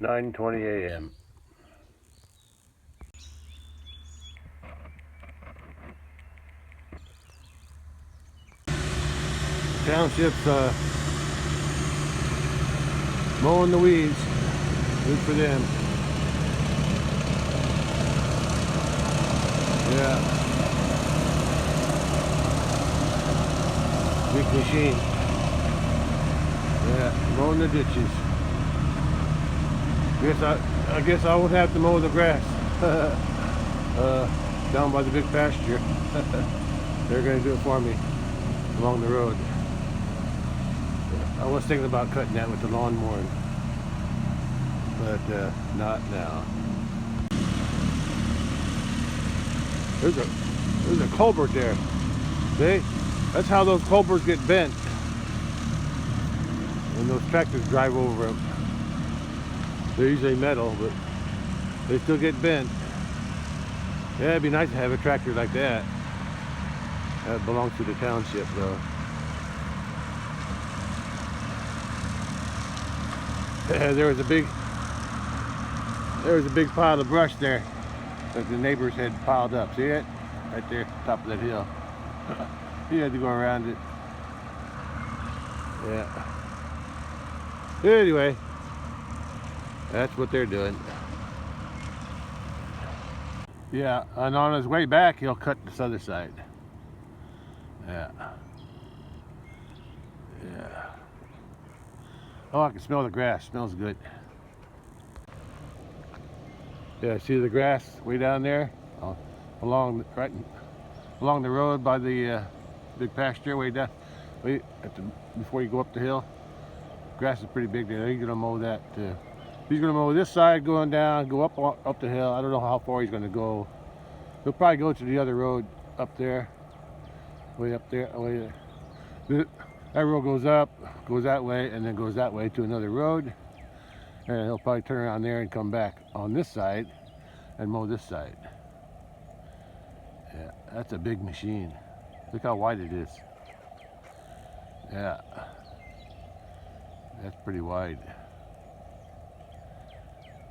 9:20 a.m. Township's mowing the weeds. Good for them. Yeah. Big machine. Yeah, mowing the ditches. I guess I won't have to mow the grass down by the big pasture. They're going to do it for me along the road. I was thinking about cutting that with the lawnmower, but not now. There's a culvert there. See? That's how those culverts get bent when those tractors drive over them. They're usually metal, but they still get bent. Yeah, it'd be nice to have a tractor like that. That belongs to the township, though. There was a big pile of brush there that the neighbors had piled up. See it? Right there, top of that hill. He had to go around it. Yeah. Anyway, that's what they're doing. Yeah, and on his way back, he'll cut this other side. Yeah. Yeah. Oh, I can smell the grass. Smells good. Yeah, see the grass way down there, along the road by the big pasture way down. Before you go up the hill, grass is pretty big there. He's gonna mow that. He's gonna mow this side going down, go up the hill. I don't know how far he's gonna go. He'll probably go to the other road up there, way up there, way there. That road goes up, goes that way, and then goes that way to another road. And he'll probably turn around there and come back on this side and mow this side. Yeah, that's a big machine. Look how wide it is. Yeah, that's pretty wide.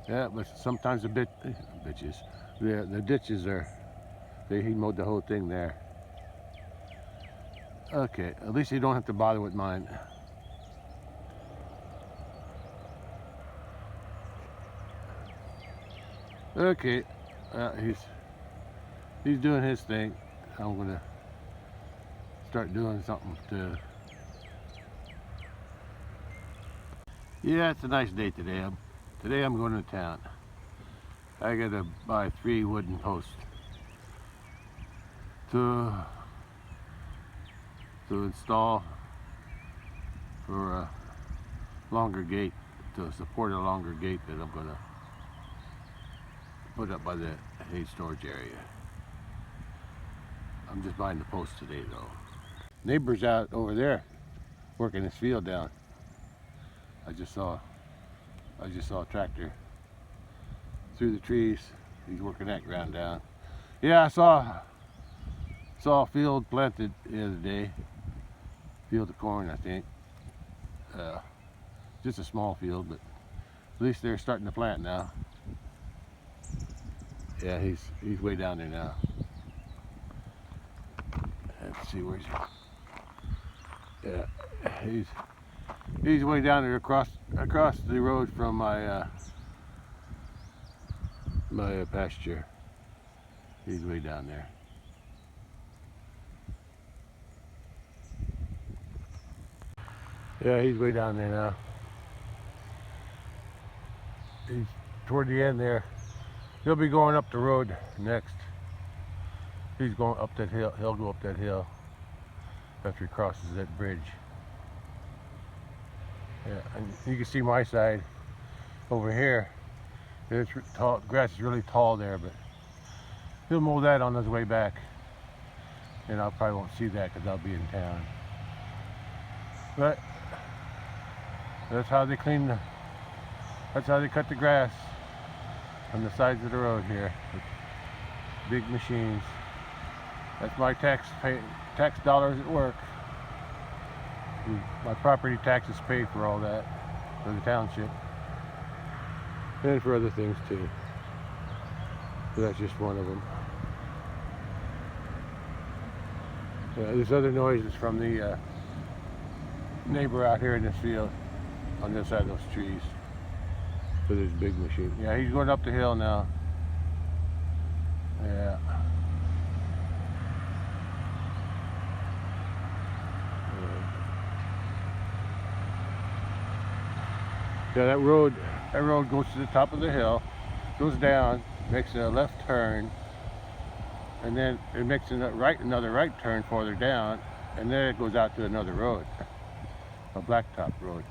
Yeah, but sometimes the ditches are, he mowed the whole thing there. Okay, at least you don't have to bother with mine. Okay, he's doing his thing. I'm gonna start doing something too. Yeah, it's a nice day today. Today I'm going to town. I gotta buy 3 wooden posts to install for a longer gate, to support a longer gate that I'm gonna put up by the hay storage area. I'm just buying the posts today though. Neighbor's out over there working his field down. I just saw a tractor through the trees. He's working that ground down. Yeah, I saw a field planted the other day. Field of corn, I think. Just a small field, but at least they're starting to plant now. Yeah, he's way down there now. Let's see where's he. Yeah, he's way down there across the road from my my pasture. He's way down there. Yeah, he's way down there now. He's toward the end there. He'll be going up the road next. He's going up that hill. He'll go up that hill after he crosses that bridge. Yeah, and you can see my side over here. It's tall, grass is really tall there, but he'll mow that on his way back. And I probably won't see that because I'll be in town. But that's how they that's how they cut the grass on the sides of the road here with big machines. That's my tax dollars at work. My property taxes pay for all that, for the township. and for other things too. So that's just one of them. This other noise is from the neighbor out here in this field on this side of those trees. So there's a big machine. Yeah, he's going up the hill now. Yeah. Yeah, that road goes to the top of the hill, goes down, makes a left turn, and then it makes another right turn farther down, and then it goes out to another road, a blacktop road.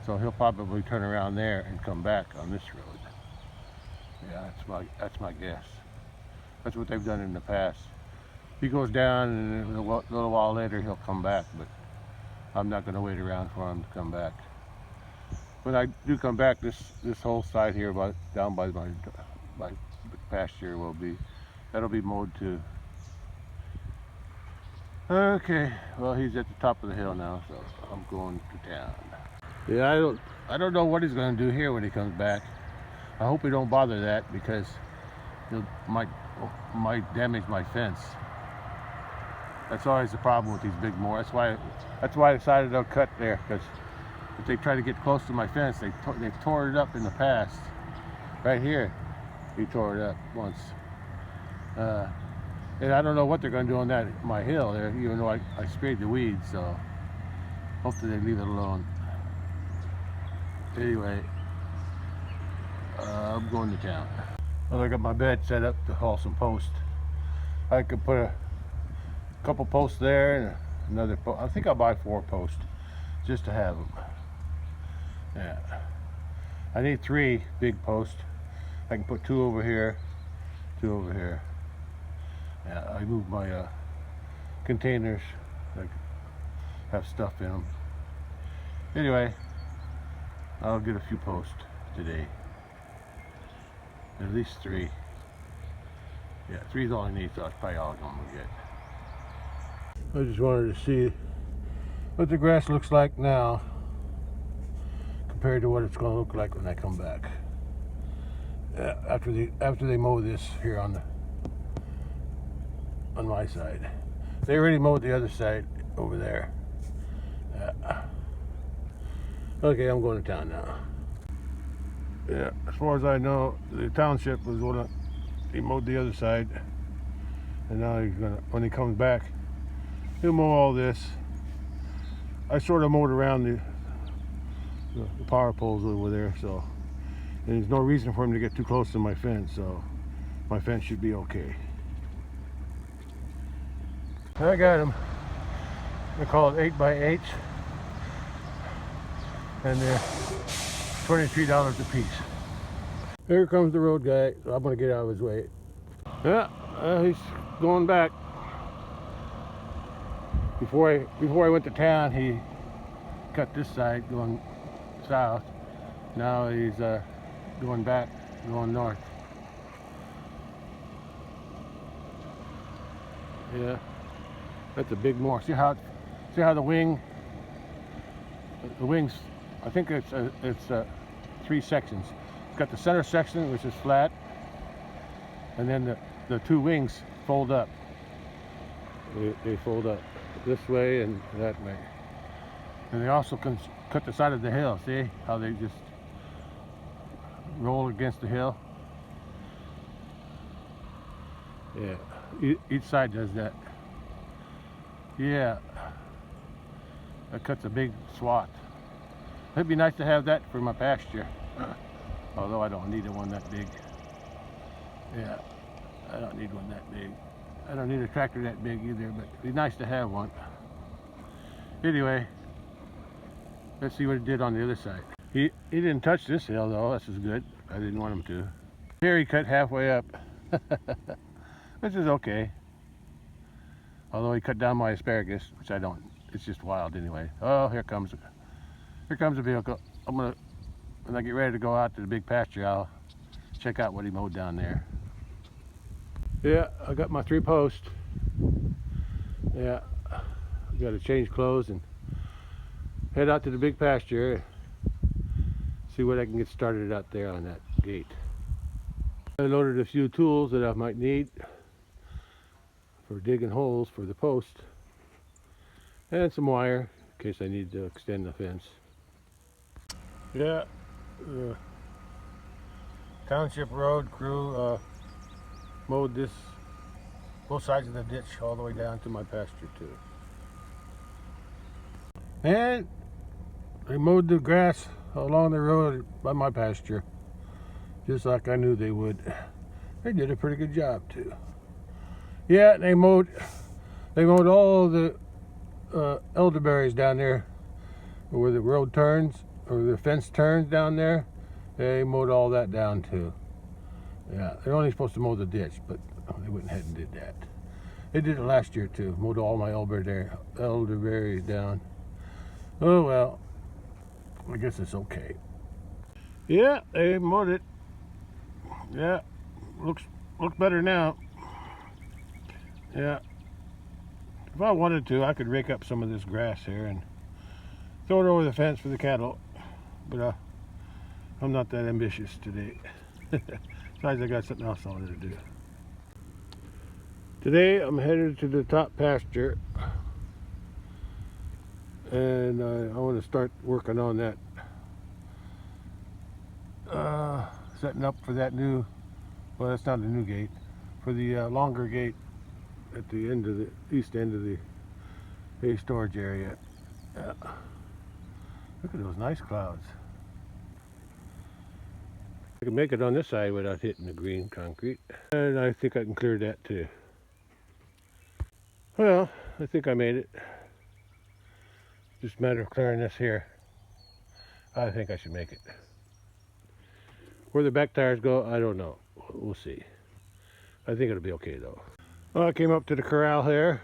So he'll probably turn around there and come back on this road. Yeah, that's my guess. That's what they've done in the past. He goes down, and a little while later he'll come back, but I'm not going to wait around for him to come back. When I do come back, this whole side here, down by my pasture, that'll be mowed too. Okay, well, he's at the top of the hill now, so I'm going to town. Yeah, I don't know what he's going to do here when he comes back. I hope he don't bother that, because he might damage my fence. That's always the problem with these big mowers. That's why I decided to cut there, because if they try to get close to my fence, they've tore it up in the past. Right here, he tore it up once. And I don't know what they're going to do on my hill there, even though I sprayed the weeds, so hopefully they leave it alone. Anyway, I'm going to town. Well, I got my bed set up to haul some posts. I could put a couple posts there and another post. I think I'll buy 4 posts just to have them. Yeah, I need 3 big posts. I can put 2 over here, 2 over here. Yeah, I moved my containers that have stuff in them. Anyway, I'll get a few posts today. At least 3. Yeah, 3 is all I need, so that's probably all I'm gonna get. I just wanted to see what the grass looks like now compared to what it's going to look like when I come back. After they mow this here on my side. They already mowed the other side over there. Okay, I'm going to town now. Yeah, as far as I know, the township was he mowed the other side, and now when he comes back, he'll mow all this. I sort of mowed around the power poles over there, so there's no reason for him to get too close to my fence, so my fence should be okay. I got them. They're called 8x8, and they're $23 a piece. Here comes the road guy, so I'm gonna get out of his way. Yeah, he's going back. Before I went to town, he cut this side going south. Now he's going back, going north. Yeah, that's a big mower. See how the wings? I think it's 3 sections. It's got the center section, which is flat, and then the 2 wings fold up. They fold up this way and that way. And they also can cut the side of the hill. See how they just roll against the hill? Yeah, each side does that. Yeah, that cuts a big swath. It'd be nice to have that for my pasture, although I don't need one that big. Yeah, I don't need one that big. I don't need a tractor that big either, but it'd be nice to have one. Anyway, let's see what it did on the other side. He didn't touch this hill though. This is good. I didn't want him to. Here he cut halfway up, which is okay. Although he cut down my asparagus, which I don't. It's just wild anyway. Oh, here comes a vehicle. When I get ready to go out to the big pasture, I'll check out what he mowed down there. Yeah, I got my 3 posts. Yeah, I got to change clothes and head out to the big pasture. See what I can get started out there on that gate. I loaded a few tools that I might need for digging holes for the post, and some wire in case I need to extend the fence. Yeah, the township road crew mowed this both sides of the ditch all the way down to my pasture too. And they mowed the grass along the road by my pasture, just like I knew they would. They did a pretty good job too. Yeah, they mowed all the elderberries down there where the road turns, or the fence turns down there. They mowed all that down too. Yeah, they're only supposed to mow the ditch, but they went ahead and did that. They did it last year too, mowed all my elderberries down. Oh well, I guess it's okay. Yeah, they mowed it. Yeah, looks better now. Yeah, if I wanted to, I could rake up some of this grass here and throw it over the fence for the cattle, but I'm not that ambitious today. Besides, I got something else I wanted to do. Today I'm headed to the top pasture, and I want to start working on that, setting up for that new, well, that's not a new gate, for the longer gate at the end of the east end of the hay storage area. Yeah. Look at those nice clouds. I can make it on this side without hitting the green concrete, and I think I can clear that too. Well, I think I made it. Just a matter of clearing this here. I think I should make it. Where the back tires go, I don't know. We'll see. I think it'll be okay though. Well, I came up to the corral here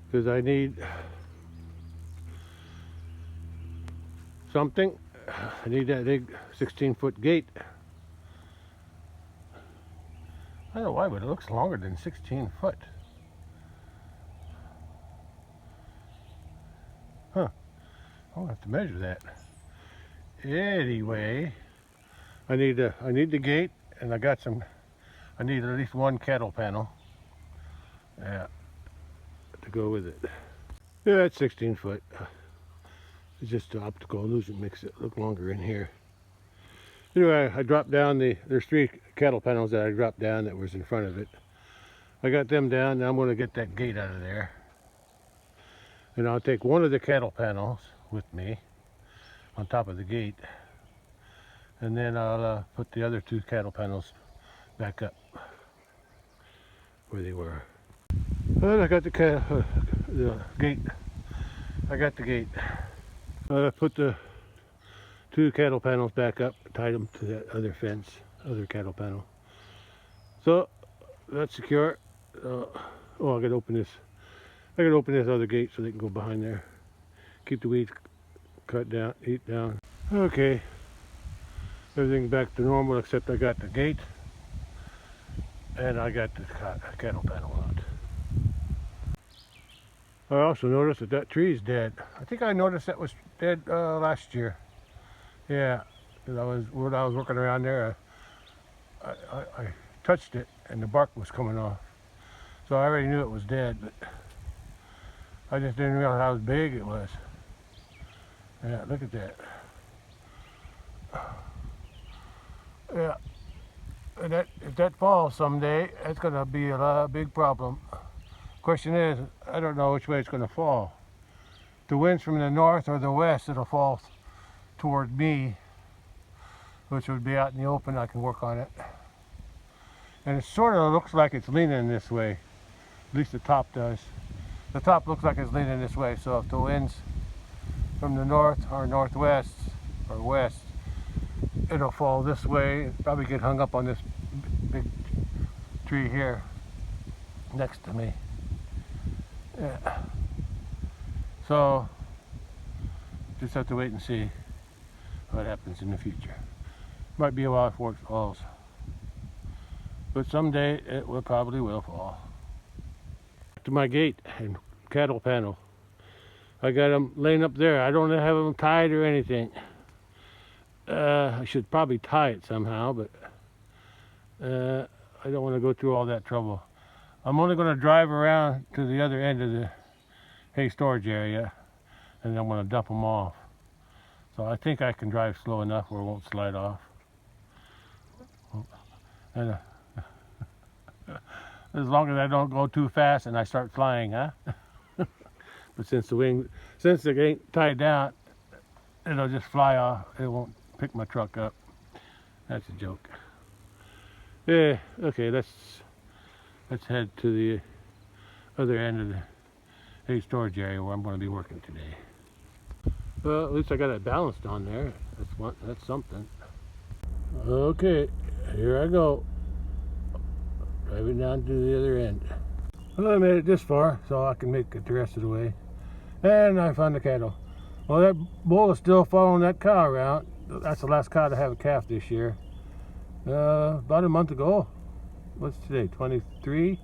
because I need something. I need that big 16-foot gate. I don't know why, but it looks longer than 16 foot. Huh. I'll have to measure that. Anyway, I need the gate, and I need at least one cattle panel. Yeah, to go with it. Yeah, that's 16 foot. It's just the optical illusion makes it look longer in here. Anyway, I dropped down there's 3 cattle panels that I dropped down that was in front of it. I got them down. Now I'm going to get that gate out of there. And I'll take one of the cattle panels with me on top of the gate. And then I'll put the other 2 cattle panels back up where they were. And I got the gate. I got the gate. I put the 2 cattle panels back up, tied them to that other fence, other cattle panel. So that's secure. Oh, I gotta open this. I gotta open this other gate so they can go behind there. Keep the weeds cut down, eat down. Okay, everything back to normal except I got the gate and I got the cattle panel out. I also noticed that tree's dead. I think I noticed that was dead last year. Yeah, because when I was working around there, I touched it and the bark was coming off. So I already knew it was dead, but I just didn't realize how big it was. Yeah, look at that. Yeah, and if that falls someday, that's going to be a big problem. Question is, I don't know which way it's going to fall. If the wind's from the north or the west, it'll fall toward me, which would be out in the open. I can work on it. And it sort of looks like it's leaning this way. At least the top does. The top looks like it's leaning this way, so if the wind's from the north or northwest or west, it'll fall this way. Probably get hung up on this big tree here next to me. Yeah. So just have to wait and see what happens in the future. Might be a while before it falls, but someday it probably will fall. To my gate and cattle panel, I got them laying up there. I don't have them tied or anything. I should probably tie it somehow, but I don't want to go through all that trouble. I'm only going to drive around to the other end of the hay storage area, and I'm going to dump them off. So I think I can drive slow enough where it won't slide off. And as long as I don't go too fast and I start flying, huh? But since it ain't tied down, it'll just fly off. It won't pick my truck up. That's a joke. Yeah, okay, let's head to the other end of the hay storage area where I'm going to be working today. Well, at least I got it balanced on there. That's something. Okay, here I go. Driving down to the other end. Well, I made it this far, so I can make it the rest of the way. And I found the cattle. Well, that bull is still following that cow around. That's the last cow to have a calf this year. About a month ago. What's today? 23?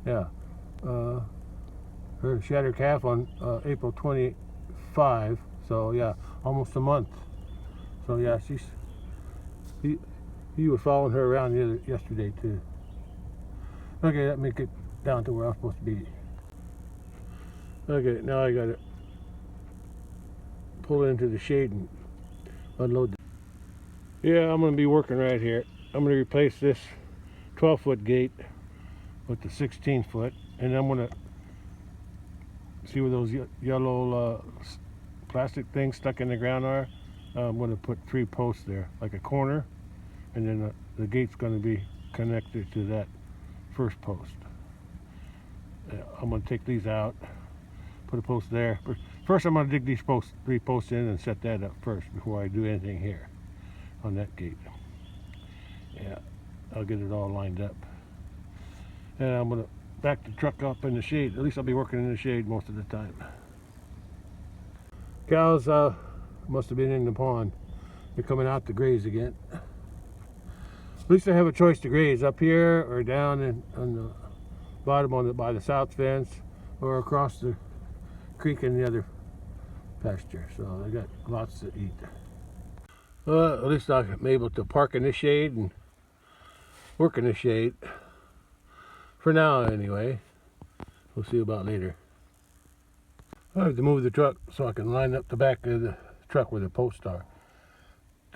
Yeah. She had her calf on April 25. So yeah, almost a month. So yeah, he was following her around yesterday too. Okay, let me get down to where I'm supposed to be. Okay, now I gotta pull into the shade and unload. Yeah, I'm gonna be working right here. I'm gonna replace this 12-foot gate with the 16-foot, and I'm gonna see where those yellow plastic things stuck in the ground are. I'm gonna put 3 posts there, like a corner, and then the gate's gonna be connected to that first post. I'm going to take these out, put a post there. First I'm going to dig these 3 posts in and set that up first before I do anything here on that gate. Yeah, I'll get it all lined up. And I'm going to back the truck up in the shade. At least I'll be working in the shade most of the time. Cows must have been in the pond. They're coming out to graze again. At least I have a choice to graze up here or down on the bottom by the south fence, or across the creek in the other pasture. So I got lots to eat. Well, at least I'm able to park in the shade and work in the shade. For now, anyway. We'll see about later. I have to move the truck so I can line up the back of the truck where the posts are,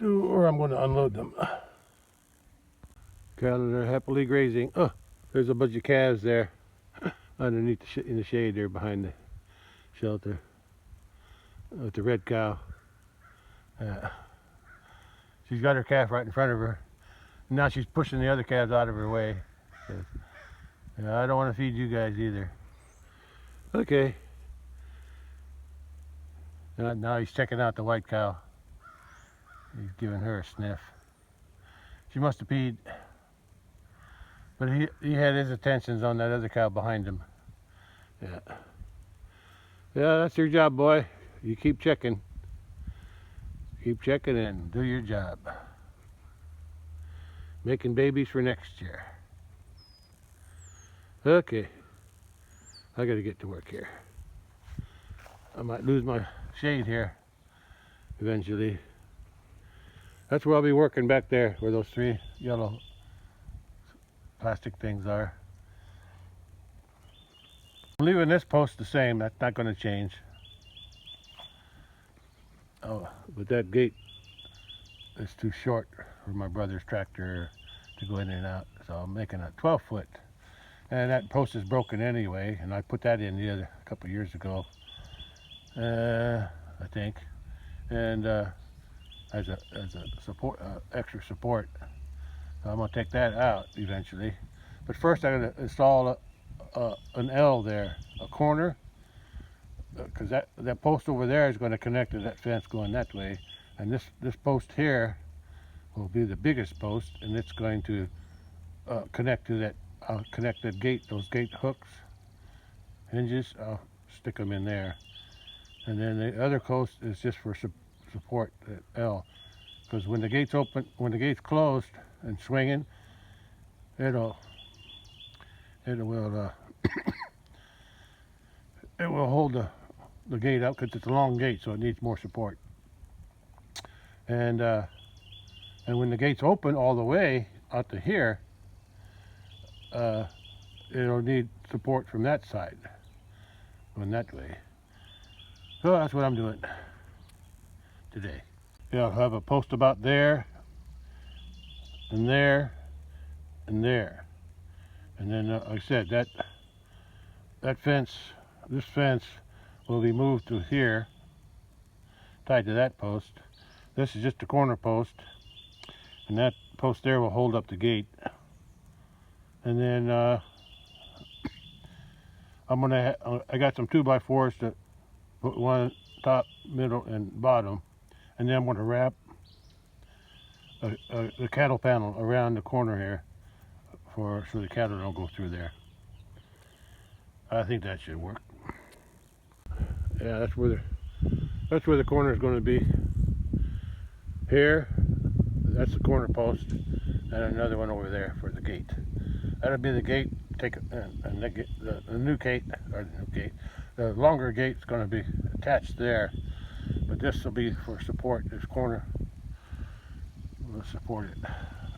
or I'm going to unload them. Cattle are happily grazing. Oh, there's a bunch of calves there underneath in the shade there behind the shelter with the red cow. She's got her calf right in front of her. Now she's pushing the other calves out of her way. Yeah, I don't want to feed you guys either. Okay. Now he's checking out the white cow. He's giving her a sniff. She must have peed. But he had his attentions on that other cow behind him. Yeah. Yeah, that's your job, boy. You keep checking. Keep checking and do your job. Making babies for next year. Okay. I gotta get to work here. I might lose my shade here eventually. That's where I'll be working, back there where those 3 yellow plastic things are. I'm leaving this post the same. That's not going to change. Oh, but that gate is too short for my brother's tractor to go in and out, so I'm making a 12-foot. And that post is broken anyway, and I put that in a couple years ago, I think, and as a support, extra support. So I'm going to take that out eventually. But first I'm going to install an L there, a corner, because that post over there is going to connect to that fence going that way. And this post here will be the biggest post, and it's going to connect to that. I'll connect that gate, those gate hooks, hinges, I'll stick them in there. And then the other post is just for support, that L. Because when the gate's open, when the gate's closed and swinging, it will it will hold the gate up, because it's a long gate, so it needs more support. And And when the gate's open all the way out to here, it'll need support from that side, going that way. So that's what I'm doing today. Yeah, I'll have a post about there, and there, and there. And then, like I said, that fence, this fence will be moved to here, tied to that post. This is just a corner post, and that post there will hold up the gate. And then I got some 2x4s to put one top, middle, and bottom, and then I'm going to wrap the cattle panel around the corner here so the cattle don't go through there. I think that should work. Yeah, that's where the corner is going to be. Here, that's the corner post, and another one over there for the gate. That'll be the gate. The new gate, the longer gate's going to be attached there, but this will be for support. This corner will support it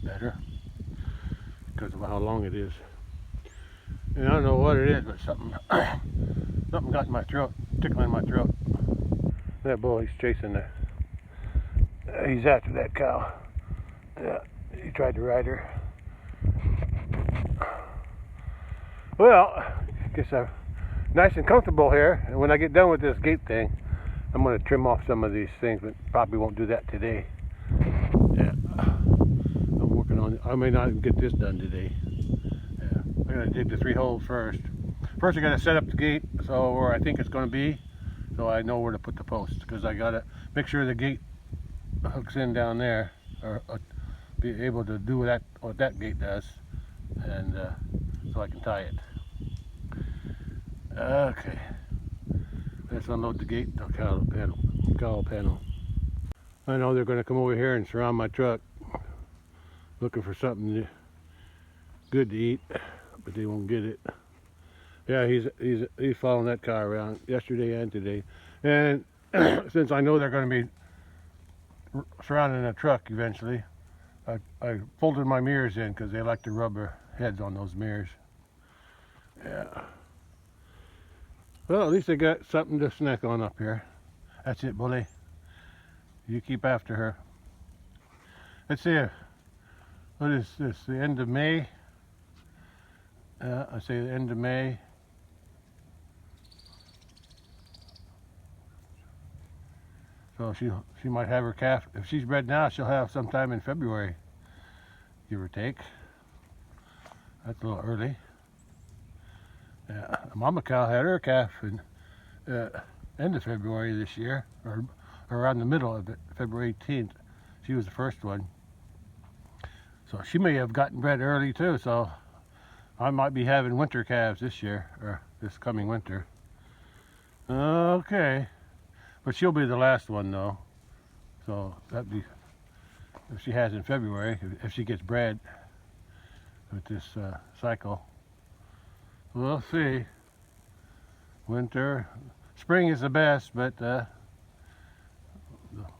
better because of how long it is. And I don't know what it is, but something got in my throat, tickling my throat. That bull, he's chasing he's after that cow. Yeah, he tried to ride her. Well, I guess I'm nice and comfortable here, and when I get done with this gate thing, I'm going to trim off some of these things, but probably won't do that today. Yeah, I'm working on it. I may not even get this done today. Yeah, I got to dig the 3 holes first. First I got to set up the gate so where I think it's going to be, so I know where to put the posts, because I got to make sure the gate hooks in down there, or be able to do what that gate does, and so I can tie it. Okay, let's unload the gate, the cowl panel. I know they're going to come over here and surround my truck looking for something good to eat, but they won't get it. Yeah, he's following that car around yesterday and today, and since I know they're going to be surrounding a truck eventually, I folded my mirrors in because they like the rubber heads on those mirrors. Yeah. Well, at least they got something to snack on up here. That's it, bully. You keep after her. Let's see. What is this? The end of May? I say the end of May. So she might have her calf. If she's bred now, she'll have sometime in February, give or take. That's a little early. Yeah, Mama cow had her calf in end of February this year, or around the middle of it, February 18th. She was the first one. So she may have gotten bred early too, so I might be having winter calves this year, or this coming winter. Okay. But she'll be the last one though. So that'd be, if she has in February, if she gets bred with this cycle. We'll see. Winter, spring is the best, but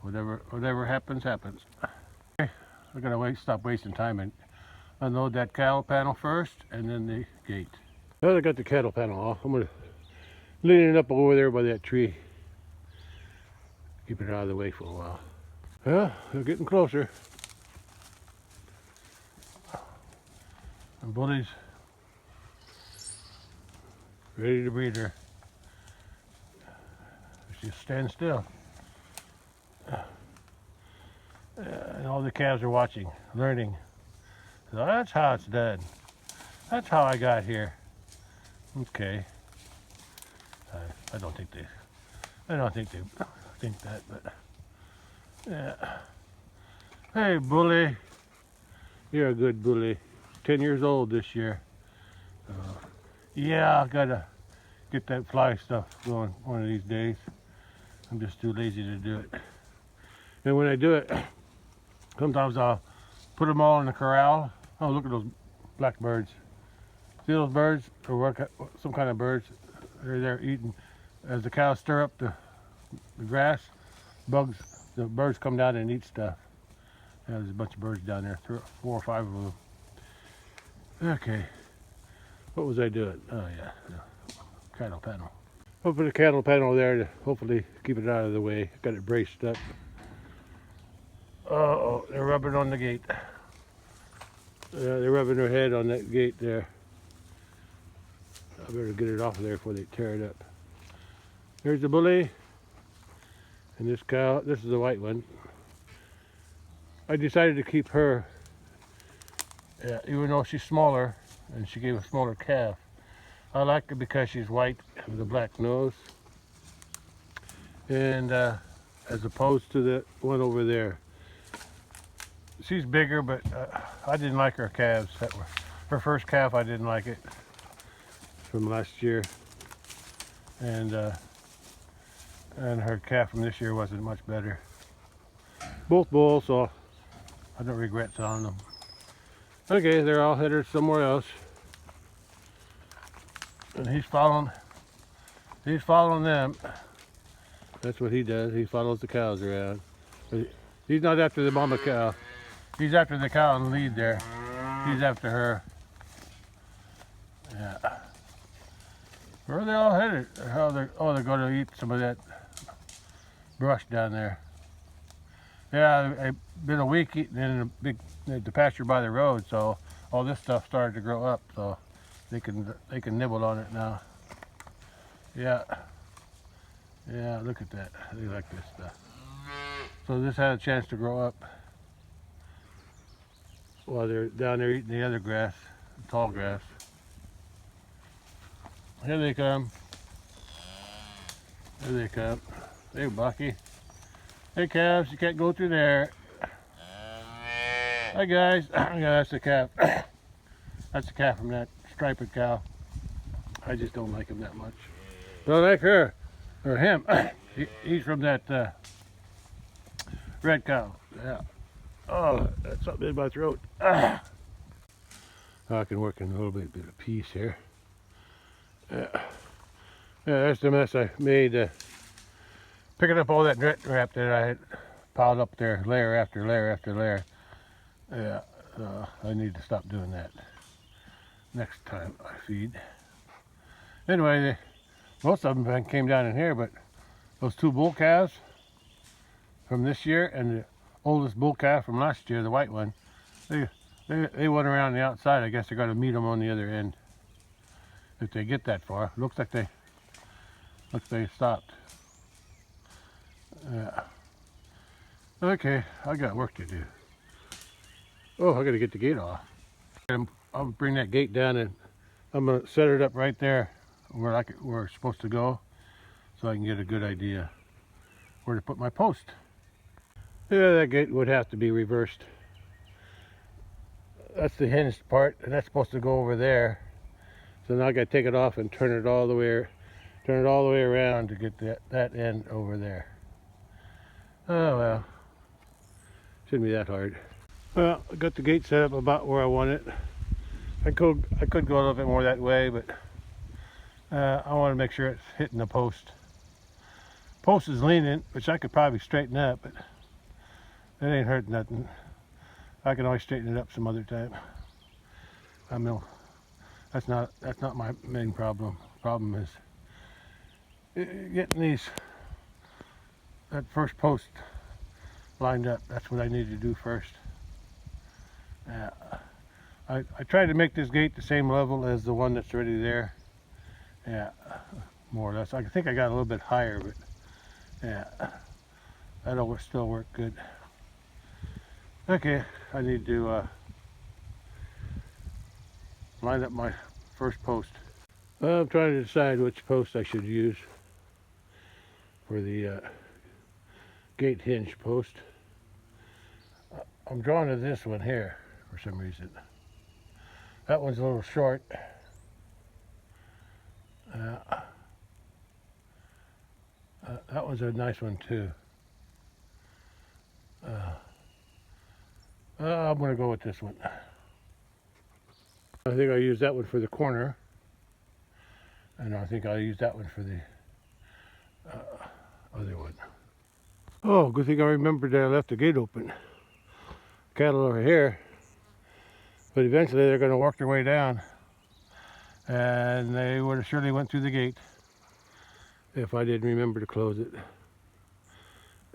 whatever happens, happens. Okay, we're gonna stop wasting time and unload that cattle panel first, and then the gate. Now that I got the cattle panel off, I'm gonna lean it up over there by that tree. Keep it out of the way for a while. Well, they're getting closer. And Bully's ready to breed her. Just stand still. And all the calves are watching, learning. So that's how it's done. That's how I got here. Okay. I don't think they think that, but yeah. Hey, Bully. You're a good bully. 10 years old this year. Yeah, I gotta get that fly stuff going one of these days. I'm just too lazy to do it. And when I do it, sometimes I'll put them all in the corral. Oh, look at those blackbirds. See those birds? Or some kind of birds. They're there eating. As the cows stir up the grass, the birds come down and eat stuff. Yeah, there's a bunch of birds down there, 4 or 5 of them. Okay, what was I doing? Oh yeah, cattle panel. I'll put a cattle panel there to hopefully keep it out of the way. Got it braced up. Oh, they're rubbing on the gate. They're rubbing their head on that gate there. I better get it off of there before they tear it up. There's the bully. And this cow, this is the white one. I decided to keep her, even though she's smaller, and she gave a smaller calf. I like her because she's white with a black nose. And as opposed to the one over there. She's bigger, but I didn't like her calves. Her first calf, I didn't like it from last year. And her calf from this year wasn't much better. Both bulls, so I don't regret selling them. Okay, they're all headed somewhere else. And he's following them. That's what he does. He follows the cows around. But he's not after the mama cow. He's after the cow in the lead there. He's after her. Yeah. Where are they all headed? They're going to eat some of that brush down there. Yeah, I've been a week eating in the pasture by the road, so all this stuff started to grow up, so they can nibble on it now. Yeah, look at that. They like this stuff. So this had a chance to grow up while they're down there eating the other grass, the tall grass. Here they come. Here they come. Hey, Bucky. Hey, calves, you can't go through there. Hi, guys. Yeah, that's the calf. That's the calf from that striped cow. I just don't like him that much. Don't like her, or him. He's from that red cow. Yeah. Oh, that's something in my throat. I can work in a little bit of peace here. Yeah, that's the mess I made. Picking up all that net wrap that I had piled up there, layer after layer after layer. Yeah, I need to stop doing that next time I feed. Anyway, most of them came down in here, but those 2 bull calves from this year and the oldest bull calf from last year, the white one, they went around the outside. I guess they're going to meet them on the other end if they get that far. Looks like they stopped. Yeah. Okay, I got work to do. Oh, I got to get the gate off. I'll bring that gate down and I'm gonna set it up right there where it's supposed to go, so I can get a good idea where to put my post. Yeah, that gate would have to be reversed. That's the hinged part, and that's supposed to go over there. So now I got to take it off and turn it all the way around to get that end over there. Oh well, shouldn't be that hard. Well, I got the gate set up about where I want it. I could go a little bit more that way, but I want to make sure it's hitting the post. Post is leaning, which I could probably straighten up, but it ain't hurting nothing. I can always straighten it up some other time. I mean, that's not my main problem. Problem is getting that first post lined up. That's what I need to do first. I tried to make this gate the same level as the one that's already there. Yeah, more or less. I think I got a little bit higher, but yeah, that'll still work good. Okay, I need to line up my first post. I'm trying to decide which post I should use for the gate hinge post. I'm drawn to this one here for some reason. That one's a little short. That one's a nice one too. I'm going to go with this one. I think I'll use that one for the corner. And I think I'll use that one for the other one. Oh, good thing I remembered that I left the gate open. cattle over here, but eventually they're going to work their way down, and they would have surely went through the gate if I didn't remember to close it.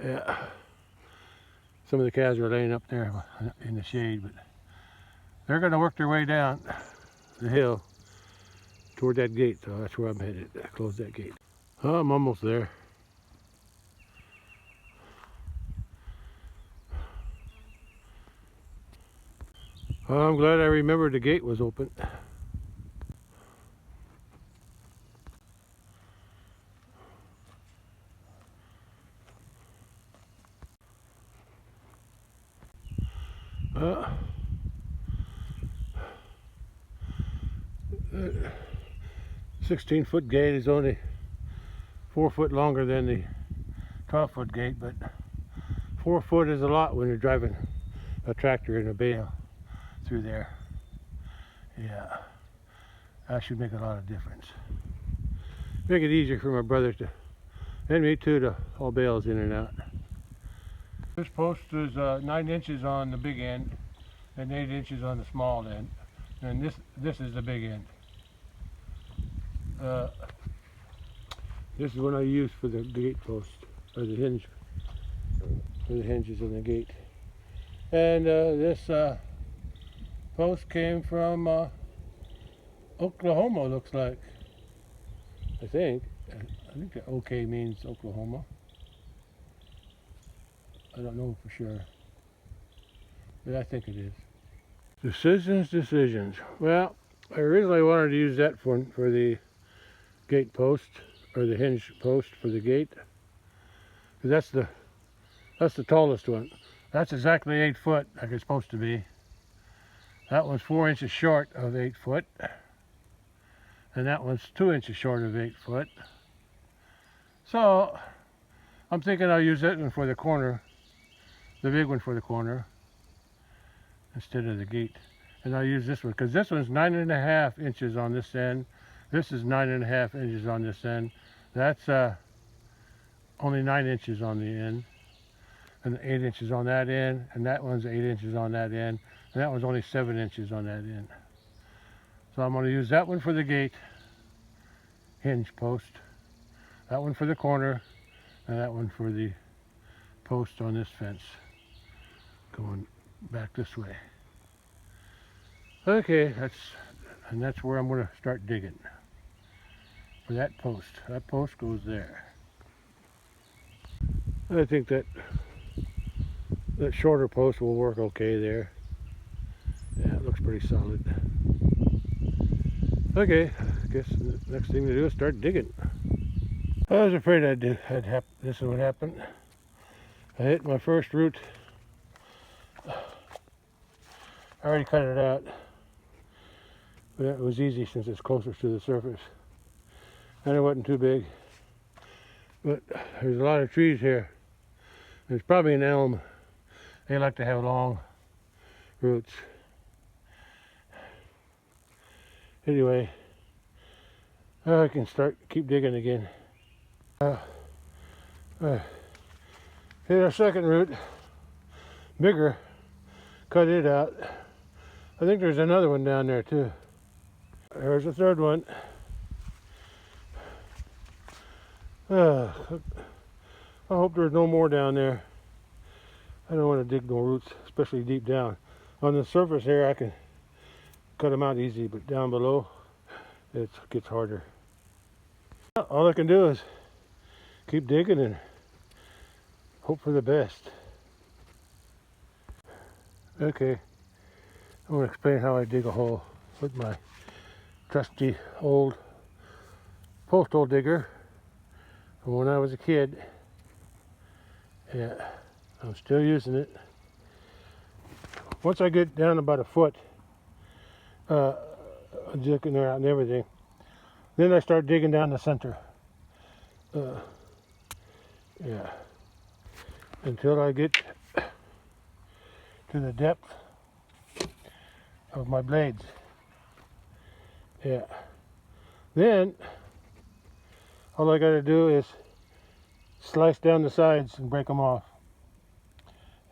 Yeah, some of the calves are laying up there in the shade, but they're going to work their way down the hill toward that gate, so that's where I'm headed. Close that gate. Oh, I'm almost there. Oh, I'm glad I remembered the gate was open. Uh, 16-foot gate is only 4 foot longer than the 12-foot gate, but 4 foot is a lot when you're driving a tractor and a bale through there. Yeah, that should make a lot of difference. Make it easier for my brothers to, and me too, to haul bales in and out. This post is 9 inches on the big end and 8 inches on the small end, and this is the big end. This is what I use for the gate post, or the hinge, for the hinges on the gate. And this post came from Oklahoma, looks like. I think the OK means Oklahoma. I don't know for sure, but I think it is. Decisions. Well, I originally wanted to use that for the gate post, or the hinge post for the gate, because that's the tallest one. That's exactly 8 foot, like it's supposed to be. That one's 4 inches short of 8 foot, and that one's 2 inches short of 8 foot. So I'm thinking I'll use that one for the corner, the big one for the corner, instead of the gate. And I'll use this one because this one's 9.5 inches on this end. This is 9.5 inches on this end. That's only 9 inches on the end, and 8 inches on that end, and that one's 8 inches on that end, and that one's only 7 inches on that end. So I'm going to use that one for the gate hinge post, that one for the corner, and that one for the post on this fence going back this way. Okay, that's where I'm going to start digging for that post. That post goes there. I think that shorter post will work okay there. Yeah, it looks pretty solid. Okay, I guess the next thing to do is start digging. I was afraid this would happen. I hit my first root. I already cut it out, but it was easy since it's closer to the surface, and it wasn't too big. But there's a lot of trees here. There's probably an elm. They like to have long roots. Anyway, I can keep digging again. Hit our second root, bigger, cut it out. I think there's another one down there too. There's a third one. I hope there's no more down there. I don't want to dig no roots, especially deep down. On the surface here I can cut them out easy, but down below it gets harder. All I can do is keep digging and hope for the best. Okay, I'm going to explain how I dig a hole with my trusty old postal digger from when I was a kid. Yeah, I'm still using it. Once I get down about a foot, digging out and everything, then I start digging down the center. Yeah, until I get to the depth of my blades. Yeah, then all I got to do is slice down the sides and break them off.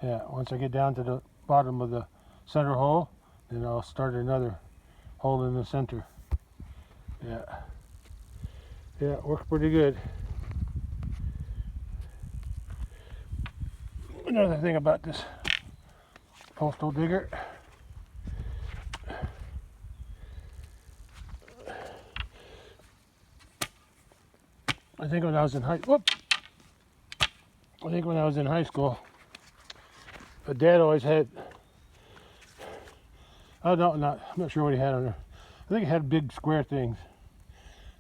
Yeah, once I get down to the bottom of the center hole, then I'll start another hole in the center. Yeah, it works pretty good. Another thing about this postal digger, I think when I was in high school, my dad always had, I'm not sure what he had on there. I think he had big square things.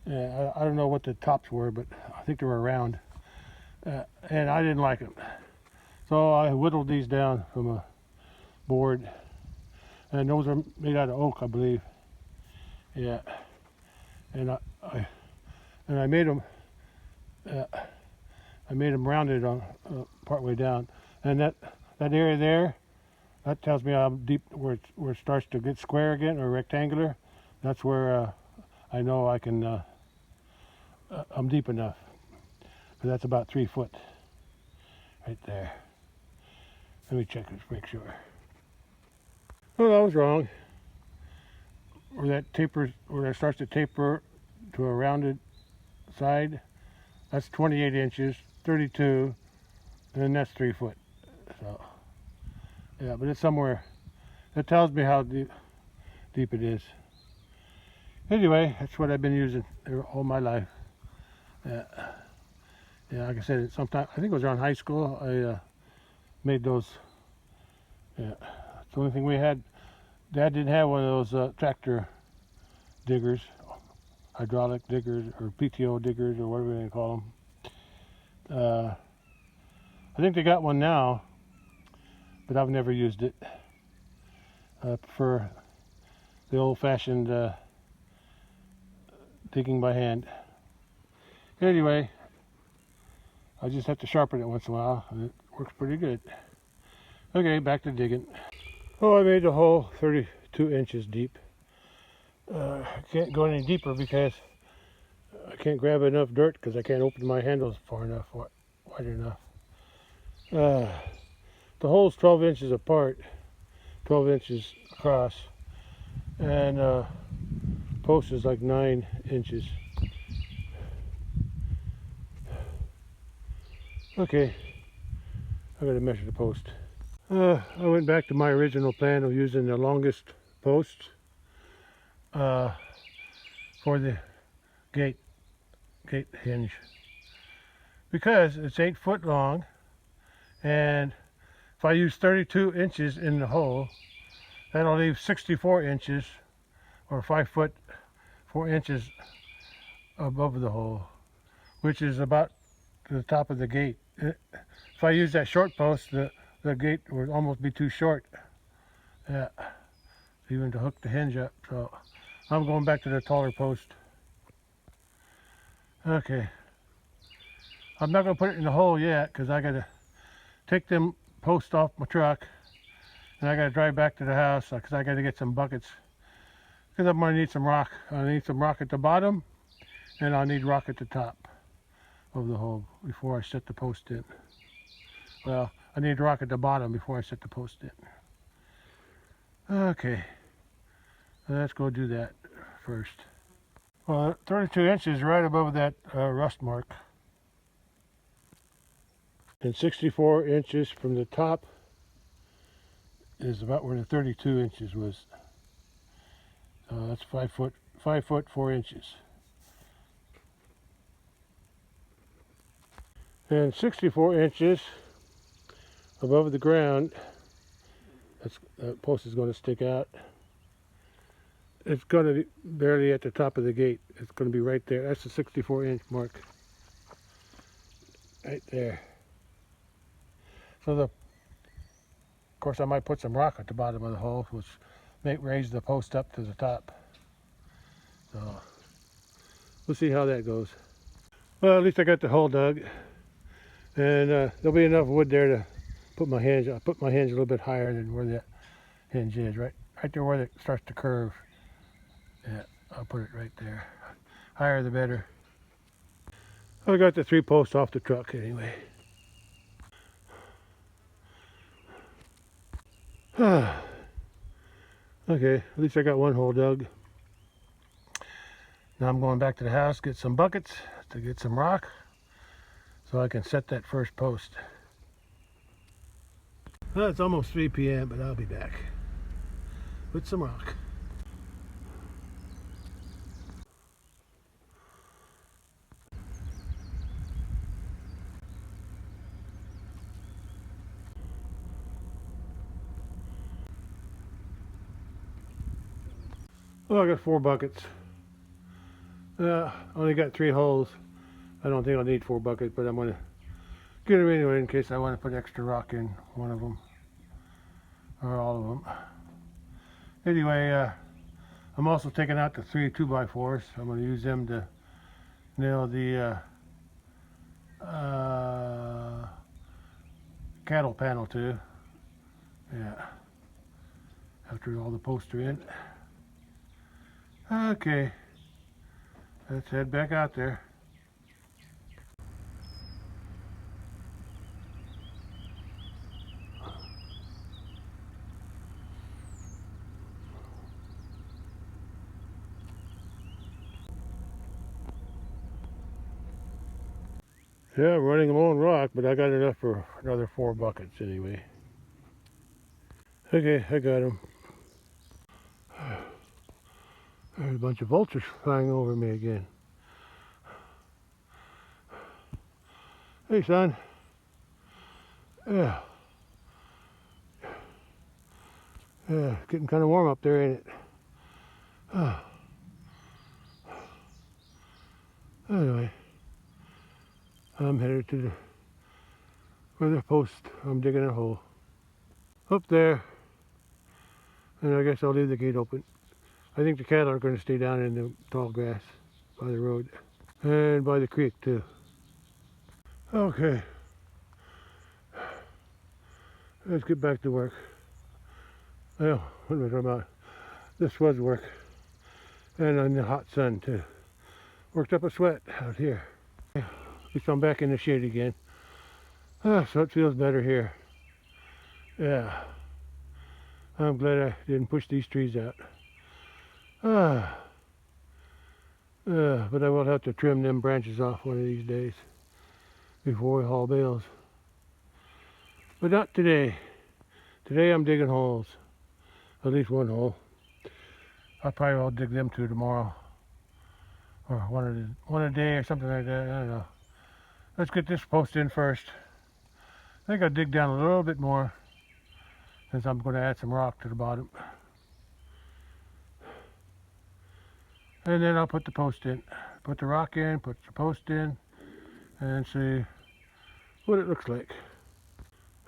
I don't know what the tops were, but I think they were round. And I didn't like them. So I whittled these down from a board. And those are made out of oak, I believe. Yeah. And I made them rounded on part way down. And that area there, that tells me I'm deep where it starts to get square again or rectangular. That's where I know I can. I'm deep enough. But that's about 3 foot right there. Let me check this, make sure. Oh, I was wrong. Where that starts to taper to a rounded side, that's 28 inches, 32, and then that's 3 foot. So, yeah, but it's somewhere. That tells me how deep it is. Anyway, that's what I've been using all my life. Yeah, like I said, sometime I think it was around high school. I made those. Yeah, it's the only thing we had. Dad didn't have one of those tractor diggers, hydraulic diggers, or PTO diggers, or whatever they call them. I think they got one now, but I've never used it. I prefer the old-fashioned digging by hand. Anyway, I just have to sharpen it once in a while, and it works pretty good. Okay, back to digging. Oh, I made the hole 32 inches deep. I can't go any deeper because I can't grab enough dirt because I can't open my handles far enough, wide enough. The hole's 12 inches apart, 12 inches across, and post is like 9 inches. Okay, I gotta measure the post. I went back to my original plan of using the longest post for the gate hinge, because it's 8 foot long, and if I use 32 inches in the hole, that'll leave 64 inches or 5 foot 4 inches above the hole, which is about to the top of the gate. If I use that short post, the gate would almost be too short, yeah, even to hook the hinge up. So I'm going back to the taller post. Okay, I'm not going to put it in the hole yet because I got to take them posts off my truck, and I got to drive back to the house because I got to get some buckets, because I'm going to need some rock. I need some rock at the bottom, and I'll need rock at the top of the hole before I set the post in. Well, I need rock at the bottom before I set the post in. Okay, let's go do that first. Well, 32 inches right above that rust mark, and 64 inches from the top is about where the 32 inches was. That's 5 foot 4 inches. And 64 inches above the ground, that post is going to stick out. It's going to be barely at the top of the gate. It's going to be right there. That's the 64 inch mark. Right there. So of course I might put some rock at the bottom of the hole, which may raise the post up to the top. So we'll see how that goes. Well, at least I got the hole dug. And there'll be enough wood there to put my hinge. I'll put my hinge a little bit higher than where that hinge is, right there where it starts to curve. Yeah, I'll put it right there. Higher the better. I got the 3 posts off the truck anyway. Okay, at least I got one hole dug. Now I'm going back to the house, get some buckets to get some rock so I can set that first post. Well, it's almost 3 p.m., but I'll be back with some rock. Well, I got 4 buckets. Only got 3 holes. I don't think I'll need 4 buckets, but I'm going to get them anyway in case I want to put extra rock in one of them or all of them. Anyway, I'm also taking out the 3 2x4s. I'm going to use them to nail the cattle panel to. Yeah. After all the posts are in. Okay. Let's head back out there. Yeah, I'm running low on rock, but I got enough for another 4 buckets anyway. Okay, I got them. There's a bunch of vultures flying over me again. Hey, son. Yeah. Yeah, it's getting kind of warm up there, ain't it? Anyway, I'm headed to the weather post. I'm digging a hole up there, and I guess I'll leave the gate open. I think the cattle are going to stay down in the tall grass by the road and by the creek too. Okay, let's get back to work. Well, what am I talking about? This was work, and in the hot sun too. Worked up a sweat out here. At least I'm back in the shade again. So it feels better here. Yeah, I'm glad I didn't push these trees out. But I will have to trim them branches off one of these days before we haul bales. But not today. Today I'm digging holes. At least one hole. I'll probably dig them 2 tomorrow. Or one a day or something like that. I don't know. Let's get this post in first. I think I'll dig down a little bit more since I'm going to add some rock to the bottom. And then I'll put the post in. Put the rock in, put the post in, and see what it looks like.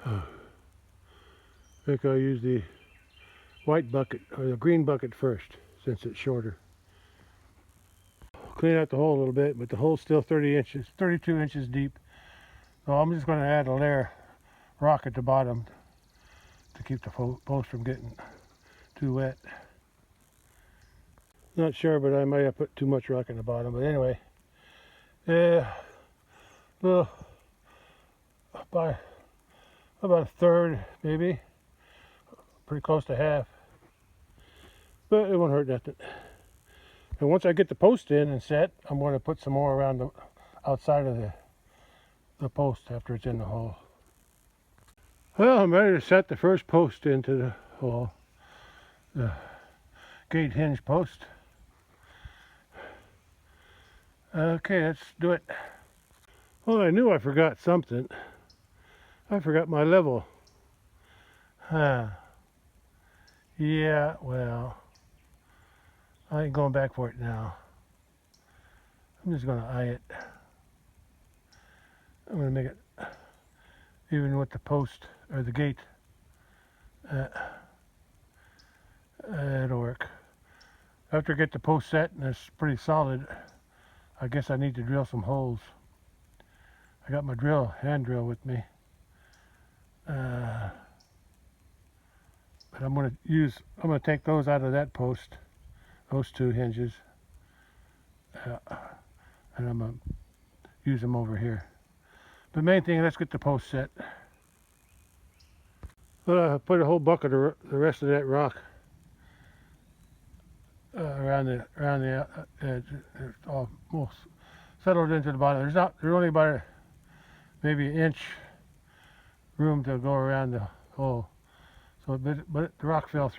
I think I'll use the white bucket or the green bucket first since it's shorter. Clean out the hole a little bit, but the hole's still 32 inches deep. So I'm just going to add a layer of rock at the bottom to keep the post from getting too wet. Not sure, but I might have put too much rock in the bottom. But anyway, yeah, well, about a third maybe, pretty close to half. But it won't hurt nothing. And once I get the post in and set, I'm going to put some more around the outside of the post after it's in the hole. Well, I'm ready to set the first post into the hole, the gate hinge post. Okay, let's do it. Well, I knew I forgot something. I forgot my level. Yeah, well, I ain't going back for it now. I'm just going to eye it. I'm going to make it even with the post or the gate. It'll work. After I get the post set and it's pretty solid, I guess I need to drill some holes. I got my hand drill with me. But I'm going to take those out of that post, those 2 hinges, and I'm going to use them over here. The main thing, let's get the post set. Well, I put a whole bucket of the rest of that rock around the edge. It's almost settled into the bottom. There's only about maybe an inch room to go around the hole. So, but the rock fell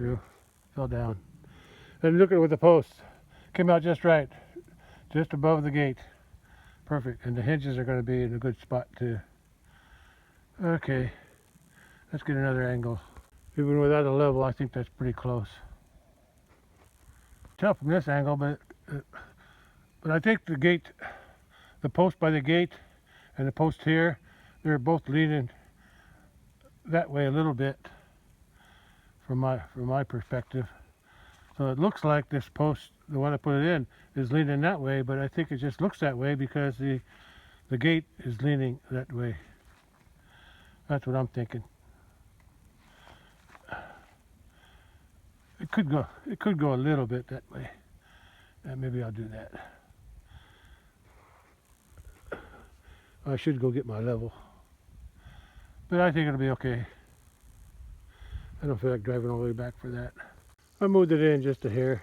down. And look at it with the post. Came out just right, just above the gate. Perfect. And the hinges are going to be in a good spot too. Okay, let's get another angle. Even without a level, I think that's pretty close. Tough from this angle, but I think the post by the gate and the post here, they're both leaning that way a little bit from my perspective. So it looks like this post, the one I put it in, is leaning that way, but I think it just looks that way because the gate is leaning that way. That's what I'm thinking. It could go a little bit that way. Maybe I'll do that. I should go get my level, but I think it'll be okay. I don't feel like driving all the way back for that. I moved it in just a hair.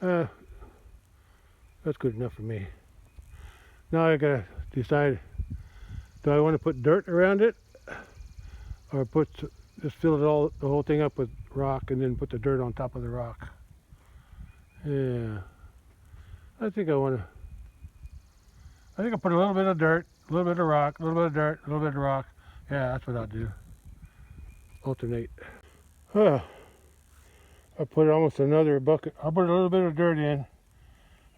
That's good enough for me. Now I gotta decide, do I want to put dirt around it, or just fill the whole thing up with rock and then put the dirt on top of the rock? Yeah, I think I'll put a little bit of dirt, a little bit of rock, a little bit of dirt, a little bit of rock. Yeah, that's what I'll do. Alternate. I put almost another bucket. I'll put a little bit of dirt in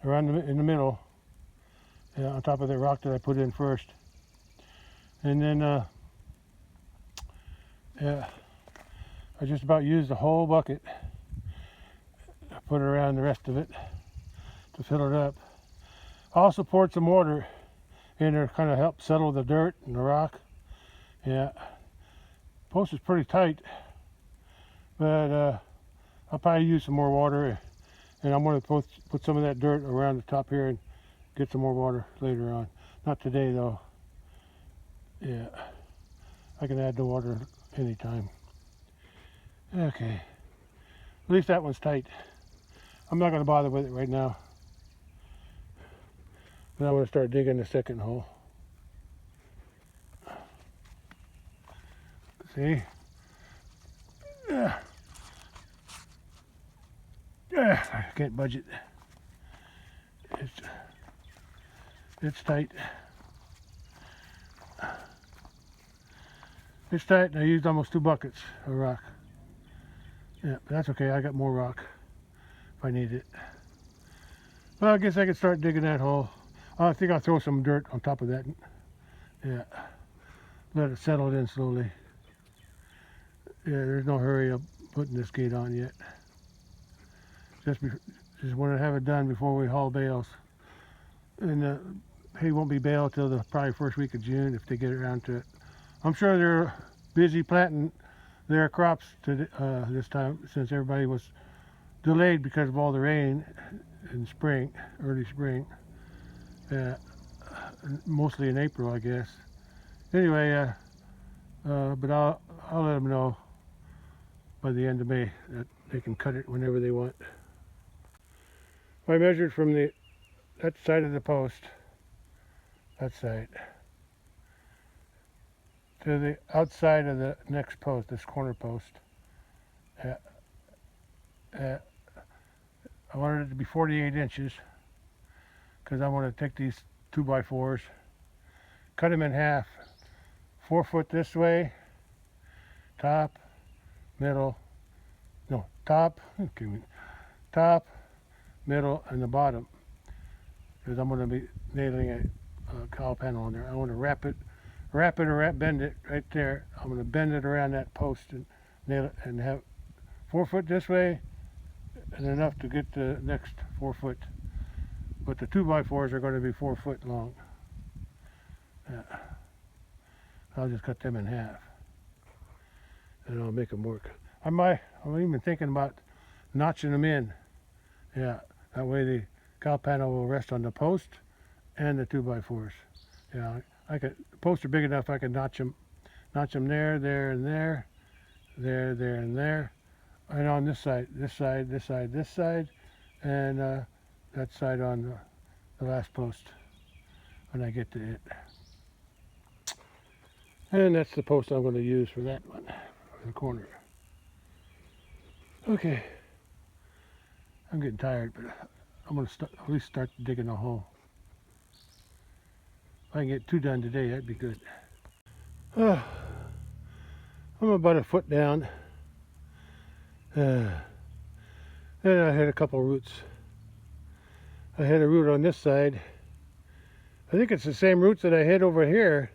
in the middle, on top of the rock that I put in first, and then I just about used the whole bucket. I put it around the rest of it to fill it up. I also poured some water in there, kind of help settle the dirt and the rock. Yeah, post is pretty tight, but I'll probably use some more water, and I'm going to put some of that dirt around the top here and get some more water later on. Not today though. Yeah, I can add the water anytime. Okay, at least that one's tight. I'm not going to bother with it right now, but I'm going to start digging the second hole. See? I can't budge it. It's tight. It's tight, and I used almost 2 buckets of rock. Yeah, but that's okay. I got more rock if I need it. Well, I guess I could start digging that hole. I think I'll throw some dirt on top of that. Yeah, let it settle in slowly. Yeah, there's no hurry of putting this gate on yet. Just want to have it done before we haul bales. And hay won't be baled till the probably first week of June if they get around to it. I'm sure they're busy planting their crops this time, since everybody was delayed because of all the rain in spring, early spring. Mostly in April, I guess. Anyway, but I'll let them know by the end of May that they can cut it whenever they want. I measured from that side of the post, that side, to the outside of the next post, this corner post. I wanted it to be 48 inches because I want to take these 2x4s, cut them in half, 4 foot this way, top, middle, no, top, middle, and the bottom, because I'm going to be nailing a cowl panel on there. I want to wrap it or bend it right there. I'm going to bend it around that post and nail it, and have 4 foot this way and enough to get the next 4 foot. But the 2x4s are going to be 4 foot long. I'll just cut them in half, and I'll make them work. I'm even thinking about notching them in. Yeah, that way the cowl panel will rest on the post and the 2x4s. Yeah, the posts are big enough I can notch Notch them there, there, and there, there, there, and there. And on this side, this side, this side, this side, and that side on the last post when I get to it. And that's the post I'm going to use for that one, for the corner. Okay. I'm getting tired, but I'm going to at least start digging a hole. If I can get 2 done today, that'd be good. I'm about a foot down. Then I hit a couple roots. I hit a root on this side. I think it's the same roots that I hit over here.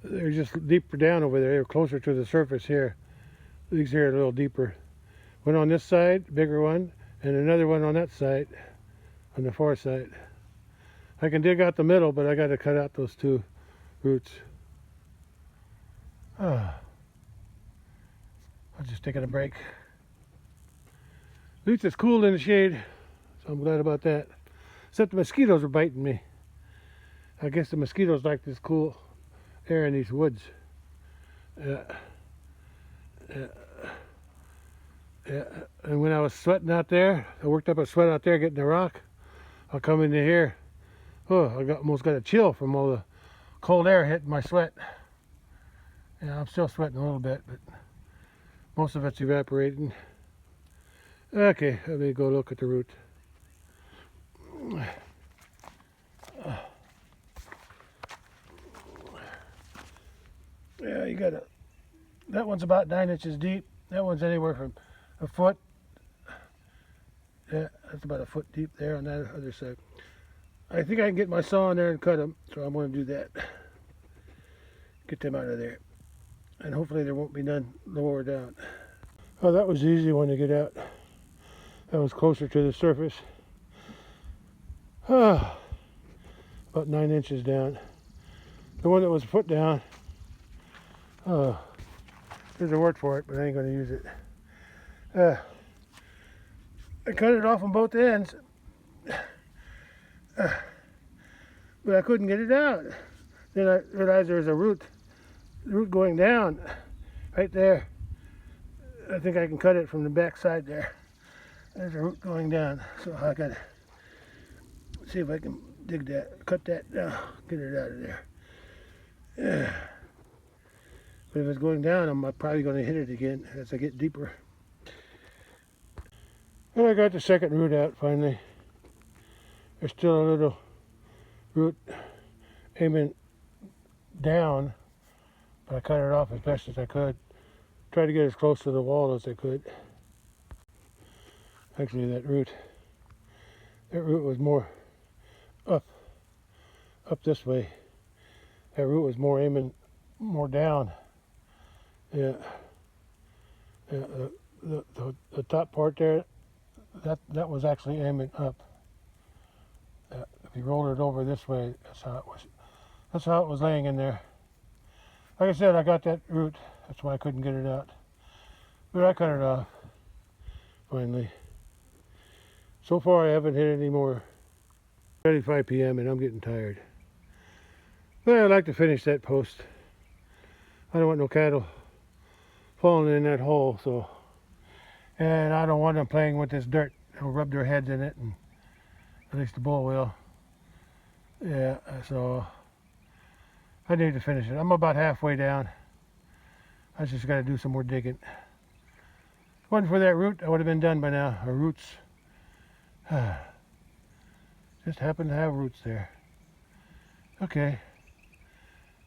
They're just deeper down over there. They're closer to the surface here. These here are a little deeper. One on this side, bigger one, and another one on that side, on the far side. I can dig out the middle, but I got to cut out those 2 roots. I'm just taking a break. At least it's cool in the shade, so I'm glad about that. Except the mosquitoes are biting me. I guess the mosquitoes like this cool air in these woods. Yeah. And when I was sweating out there, I worked up a sweat out there getting the rock. I'll come into here. Oh, almost got a chill from all the cold air hitting my sweat. Yeah, I'm still sweating a little bit, but most of it's evaporating. Okay, let me go look at the root. Yeah, you got that one's about 9 inches deep. That one's anywhere from a foot. Yeah, that's about a foot deep there on that other side. I think I can get my saw in there and cut them, so I'm going to do that. Get them out of there. And hopefully there won't be none lower down. Oh, that was the easy one to get out. That was closer to the surface. About 9 inches down. The one that was a foot down, there's a word for it, but I ain't going to use it. I cut it off on both ends, but I couldn't get it out. Then I realized there was a root going down right there. I think I can cut it from the back side there. There's a root going down, so I gotta see if I can dig that, cut that down, get it out of there. Yeah. But if it's going down, I'm probably going to hit it again as I get deeper. Well, I got the second root out finally. There's still a little root aiming down, but I cut it off as best as I could. Tried to get as close to the wall as I could. Actually, that root was more up this way. That root was more aiming more down. Yeah. The top part there, that was actually aiming up. If you rolled it over this way, that's how it was laying in there. Like I said, I got that root. That's why I couldn't get it out. But I cut it off finally. So far I haven't hit any more. It's 5 p.m. and I'm getting tired. But I'd like to finish that post. I don't want no cattle falling in that hole, so. And I don't want them playing with this dirt. They'll rub their heads in it, and at least the bull will. Yeah, so I need to finish it. I'm about halfway down. I just got to do some more digging. If it wasn't for that root, I would have been done by now. Or roots. Just happen to have roots there. Okay.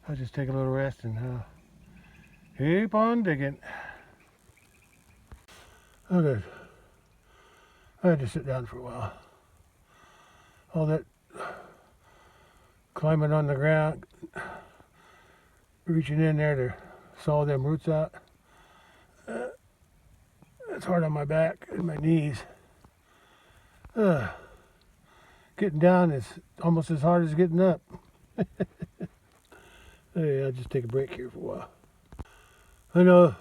I'll just take a little rest and keep on digging. Okay. I had to sit down for a while. All that climbing on the ground, reaching in there to saw them roots out. It's hard on my back and my knees. Getting down is almost as hard as getting up. Hey, I'll just take a break here for a while. I know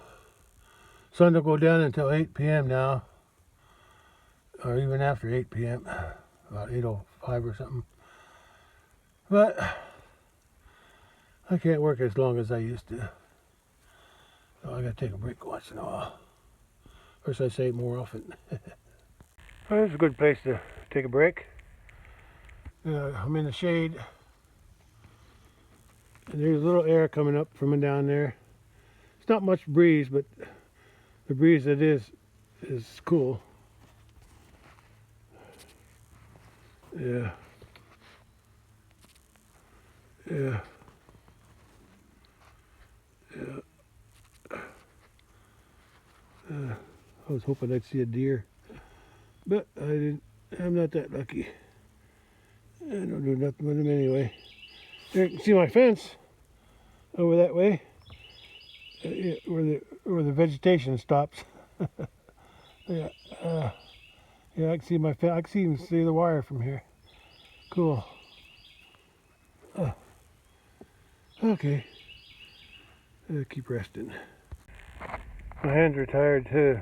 sun will go down until 8 p.m. now, or even after 8 p.m., about 8:05 or something. But I can't work as long as I used to. So I gotta take a break once in a while. First I say more often. Well, this is a good place to take a break. I'm in the shade. And there's a little air coming up from down there. It's not much breeze, but the breeze that is cool. Yeah. Yeah. Yeah. I was hoping I'd see a deer, but I didn't. I'm not that lucky. I don't do nothing with them anyway. There you can see my fence over that way, yeah, where the vegetation stops. Yeah, yeah, I can see my fence. I can even see the wire from here. Cool. Okay. Keep resting. My hands are tired too.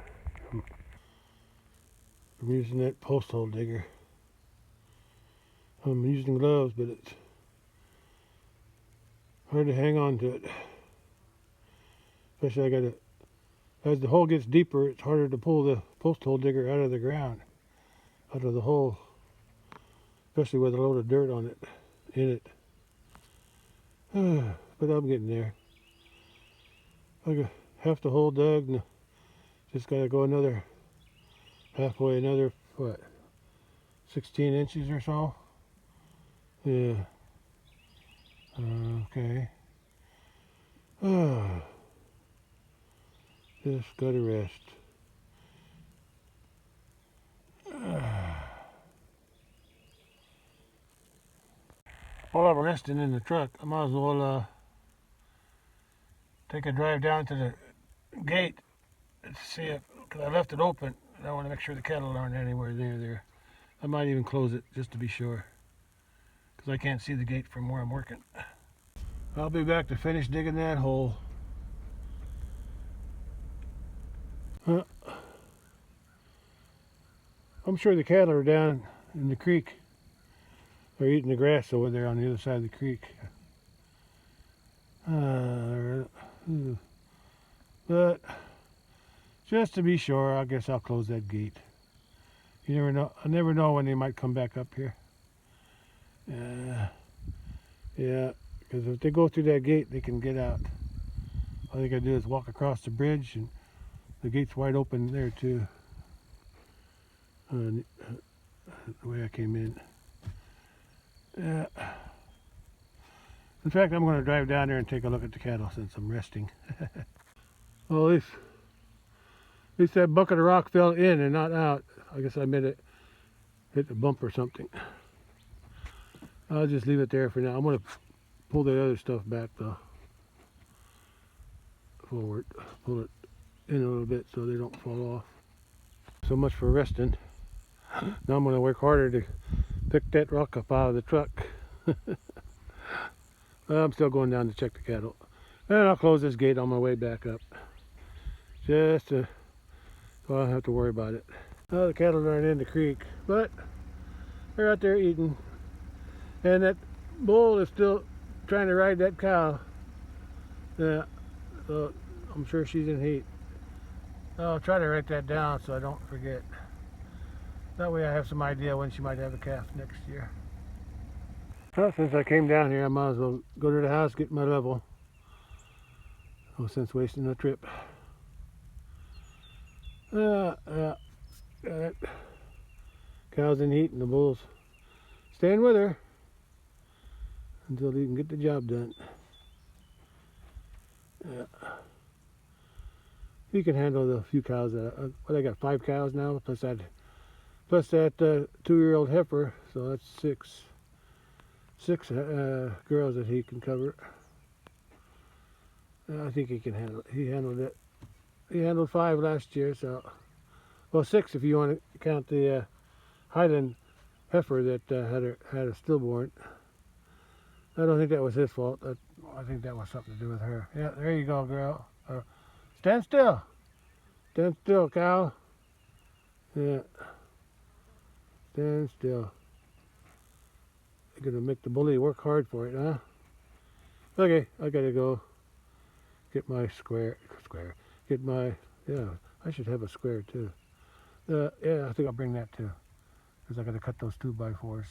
I'm using that post hole digger. I'm using gloves, but it's hard to hang on to it. Especially as the hole gets deeper, it's harder to pull the post hole digger out of the ground, out of the hole, especially with a load of dirt on it, in it. But I'm getting there. I got half the hole dug, and just gotta go another halfway, another what, 16 inches or so. Yeah. Okay. Just gotta rest. While I'm resting in the truck, I might as well take a drive down to the gate and see if, because I left it open, and I want to make sure the cattle aren't anywhere near there. I might even close it just to be sure, because I can't see the gate from where I'm working. I'll be back to finish digging that hole. I'm sure the cattle are down in the creek. They're eating the grass over there on the other side of the creek. But just to be sure, I guess I'll close that gate. You never know. I never know when they might come back up here. Yeah, because if they go through that gate, they can get out. All they gotta do is walk across the bridge, and the gate's wide open there too. The way I came in. Yeah. In fact, I'm going to drive down there and take a look at the cattle since I'm resting. Well, at least that bucket of rock fell in and not out. I guess I made it hit the bump or something. I'll just leave it there for now. I'm going to pull the other stuff back though. Forward. Pull it in a little bit so they don't fall off. So much for resting. Now I'm going to work harder to pick that rock up out of the truck. I'm still going down to check the cattle. And I'll close this gate on my way back up. Just so I don't have to worry about it. Well, the cattle aren't in the creek, but they're out there eating. And that bull is still trying to ride that cow. Yeah, so I'm sure she's in heat. I'll try to write that down so I don't forget. That way I have some idea when she might have a calf next year. Well, since I came down here, I might as well go to the house, get my level. No sense wasting a trip. Cow's in heat and the bull's staying with her until he can get the job done. He can handle the few cows that I got 5 cows now, plus that 2-year-old heifer, so that's six girls that he can cover. I think he can handle it. He handled it. He handled 5 last year, so well 6 if you want to count the Highland heifer that had a stillborn. I don't think that was his fault. I think that was something to do with her. Yeah, there you go, girl. Stand still. Stand still, cow. Yeah. Stand still. You're gonna make the bully work hard for it, huh? Okay, I gotta go get my square. Get my, yeah, I should have a square too. Yeah, I think I'll bring that too, because I got to cut those 2x4s.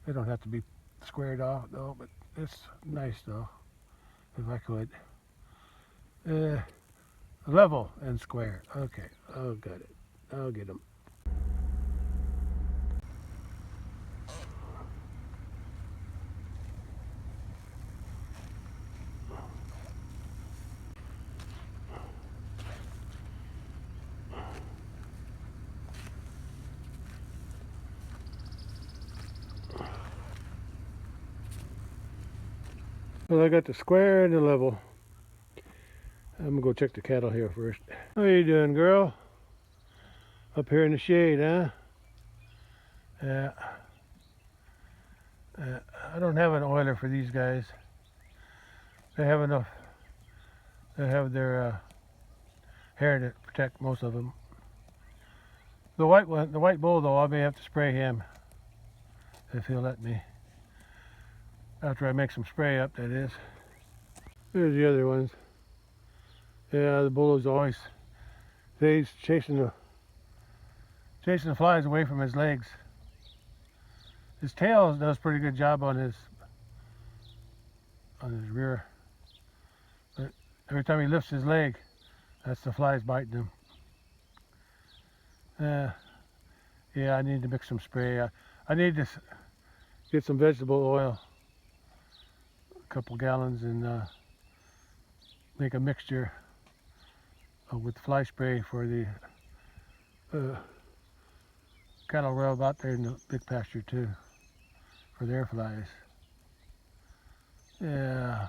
They don't have to be squared off though, but it's nice though, if I could. Level and square. Okay, I'll got it. I'll get them. Well, I got the square and the level. I'm gonna go check the cattle here first. How you doing, girl? Up here in the shade, huh? Yeah. I don't have an oiler for these guys. They have enough. They have their hair to protect most of them. The white one, the white bull though, I may have to spray him if he'll let me. After I make some spray up, that is. There's the other ones. Yeah, the bull is always he's chasing the flies away from his legs. His tail does a pretty good job on his rear. But every time he lifts his leg, that's the flies biting him. Yeah, I need to mix some spray. I need to get some vegetable oil, a couple gallons, and make a mixture with fly spray for the cattle rub out there in the big pasture too, for their flies. Yeah,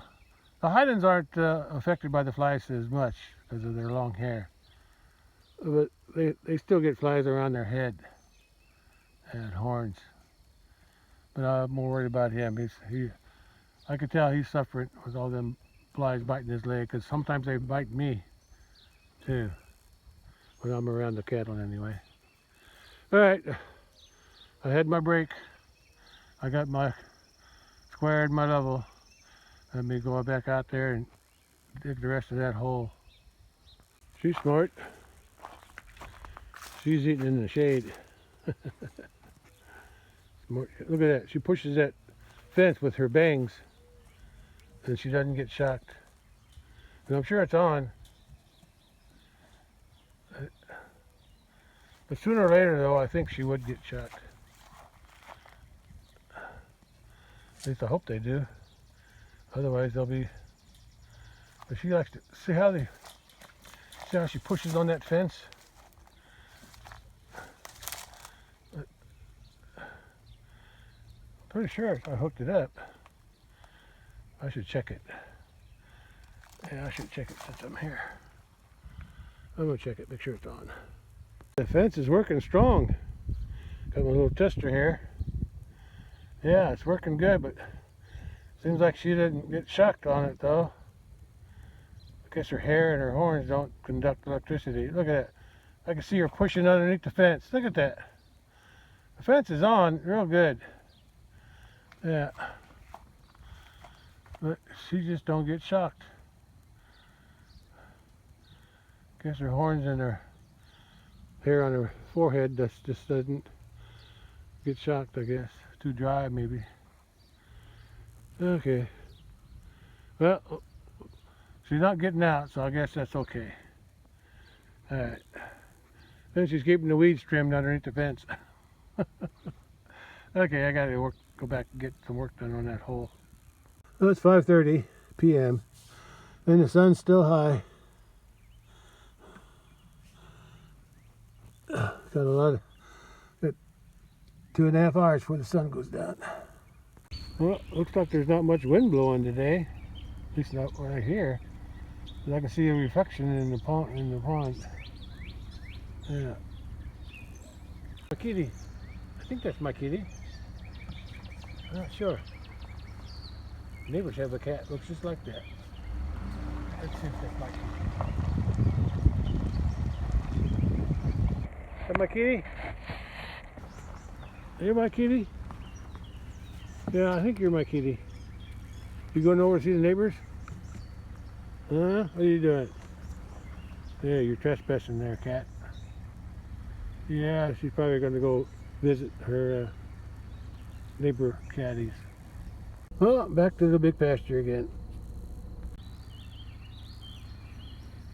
the Highlands aren't affected by the flies as much because of their long hair, but they still get flies around their head and horns. But I'm more worried about him. I could tell he's suffering with all them flies biting his leg, because sometimes they bite me too when I'm around the cattle anyway. All right, I had my break. I got my square and my level. Let me go back out there and dig the rest of that hole. She's smart. She's eating in the shade. Smart. Look at that. She pushes that fence with her bangs and she doesn't get shocked. And I'm sure it's on. But sooner or later though, I think she would get shocked. At least I hope they do. Otherwise they'll be, but she likes to see how she pushes on that fence. Pretty sure I hooked it up. I should check it. Yeah, I should check it since I'm here. I'm gonna check it, make sure it's on. The fence is working strong. Got my little tester here. Yeah, it's working good, but seems like she didn't get shocked on it though. I guess her hair and her horns don't conduct electricity. Look at that. I can see her pushing underneath the fence. Look at that. The fence is on real good. Yeah. But she just don't get shocked. Guess her horns and her hair on her forehead just doesn't get shocked, I guess. Too dry maybe. Okay. Well, she's not getting out, so I guess that's okay. Alright. Then she's keeping the weeds trimmed underneath the fence. Okay, I gotta go back and get some work done on that hole. Well, it's 5:30 p.m. and the sun's still high. Got a lot of 2.5 hours before the sun goes down. Well, looks like there's not much wind blowing today, at least not right here. But I can see a reflection in the pond. Yeah. My kitty. I think that's my kitty. I'm not sure. Neighbors have a cat, looks just like that. Let's see if that's my kitty. Is that my kitty? Are you my kitty? Yeah, I think you're my kitty. You going over to see the neighbors? Huh? What are you doing? Yeah, you're trespassing there, cat. Yeah, she's probably going to go visit her neighbor catties. Well, back to the big pasture again.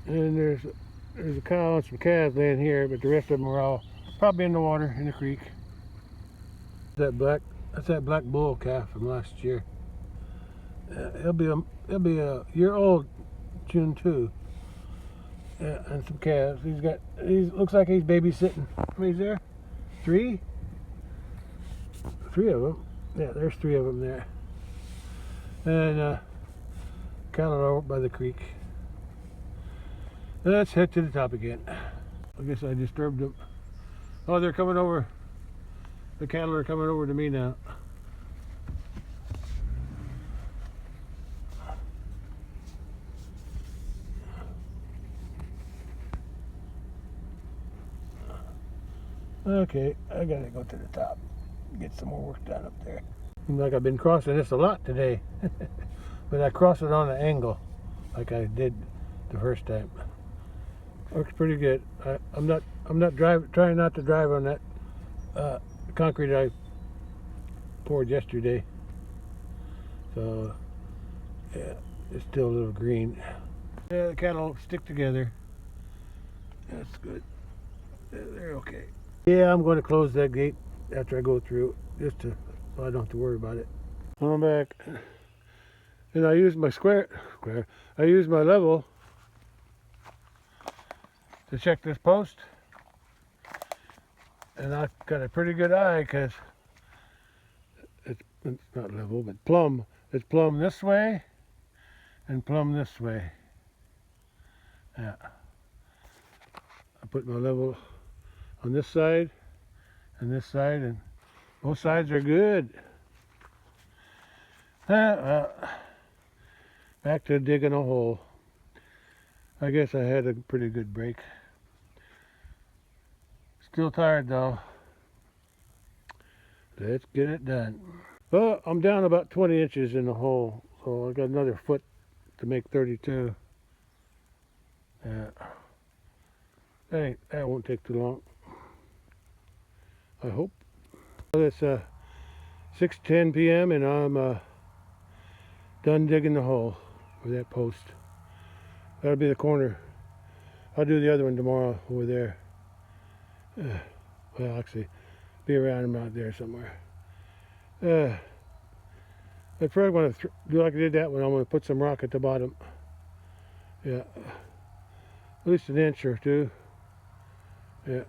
And there's a cow and some calves laying here, but the rest of them are all probably in the water in the creek. That's that black bull calf from last year. He'll be a year old June 2. And some calves. He looks like he's babysitting. How many's there? 3? 3 of them. Yeah, there's 3 of them there. And cattle are over by the creek. Let's head to the top again. I guess I disturbed them. Oh, they're coming over. The cattle are coming over to me now. Okay, I gotta go to the top, get some more work done up there. Seems like I've been crossing this a lot today, but I cross it on an angle, like I did the first time. Works pretty good. I'm not trying not to drive on that concrete I poured yesterday. So yeah, it's still a little green. Yeah, the cattle stick together. That's good. They're okay. Yeah, I'm going to close that gate after I go through, just so I don't have to worry about it. I'm back, and I use my I use my level to check this post, and I got a pretty good eye because it's not level, but plumb. It's plumb this way and plumb this way. Yeah. I put my level on this side and this side, and both sides are good. Well, back to digging a hole. I guess I had a pretty good break. Still tired though. Let's get it done. Well, I'm down about 20 inches in the hole, so I got another foot to make 32. Hey, that won't take too long, I hope. Well, it's 6:10 p.m. and I'm done digging the hole for that post. That'll be the corner. I'll do the other one tomorrow over there. Well, actually, be around them out there somewhere. I probably want to do like I did that one. I'm going to put some rock at the bottom. Yeah, at least an inch or two. Yeah,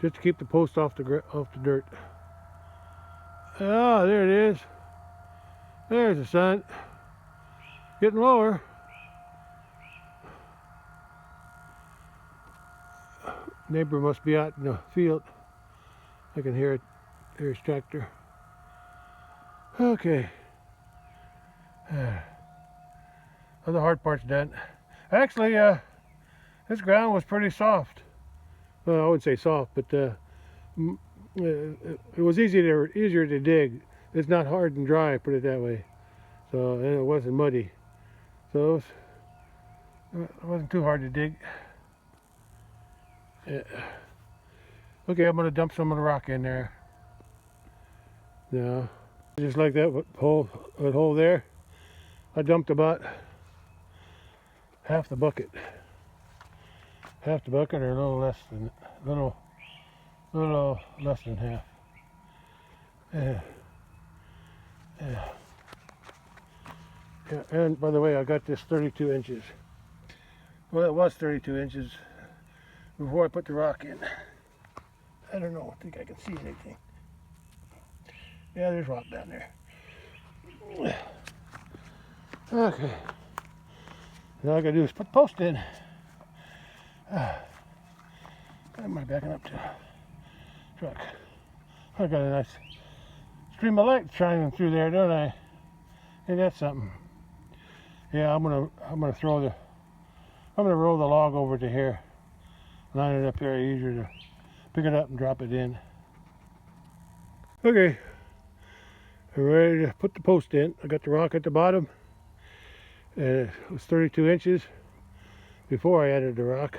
just to keep the post off the dirt. Ah, there it is. There's the sun. Getting lower. Neighbor must be out in the field. I can hear it. Here's tractor. Okay. Well, the hard part's done. Actually, this ground was pretty soft. Well, I wouldn't say soft, but it was easier to dig. It's not hard and dry, put it that way. So, and it wasn't muddy. So it wasn't too hard to dig. Yeah. Okay, I'm gonna dump some of the rock in there. Now, just like that hole there, I dumped about half the bucket. Half the bucket, or a little less than half. Yeah. And by the way, I got this 32 inches. Well, it was 32 inches before I put the rock in. I don't know. I think I can see anything. Yeah, there's rock down there. Okay. Now all I gotta do is put the post in. Am I backing up to the truck? I got a nice stream of light shining through there, don't I? Hey, that's something. Yeah, I'm gonna roll the log over to here. Line it up here, easier to pick it up and drop it in. Okay, I'm ready to put the post in. I got the rock at the bottom, And it was 32 inches before I added the rock,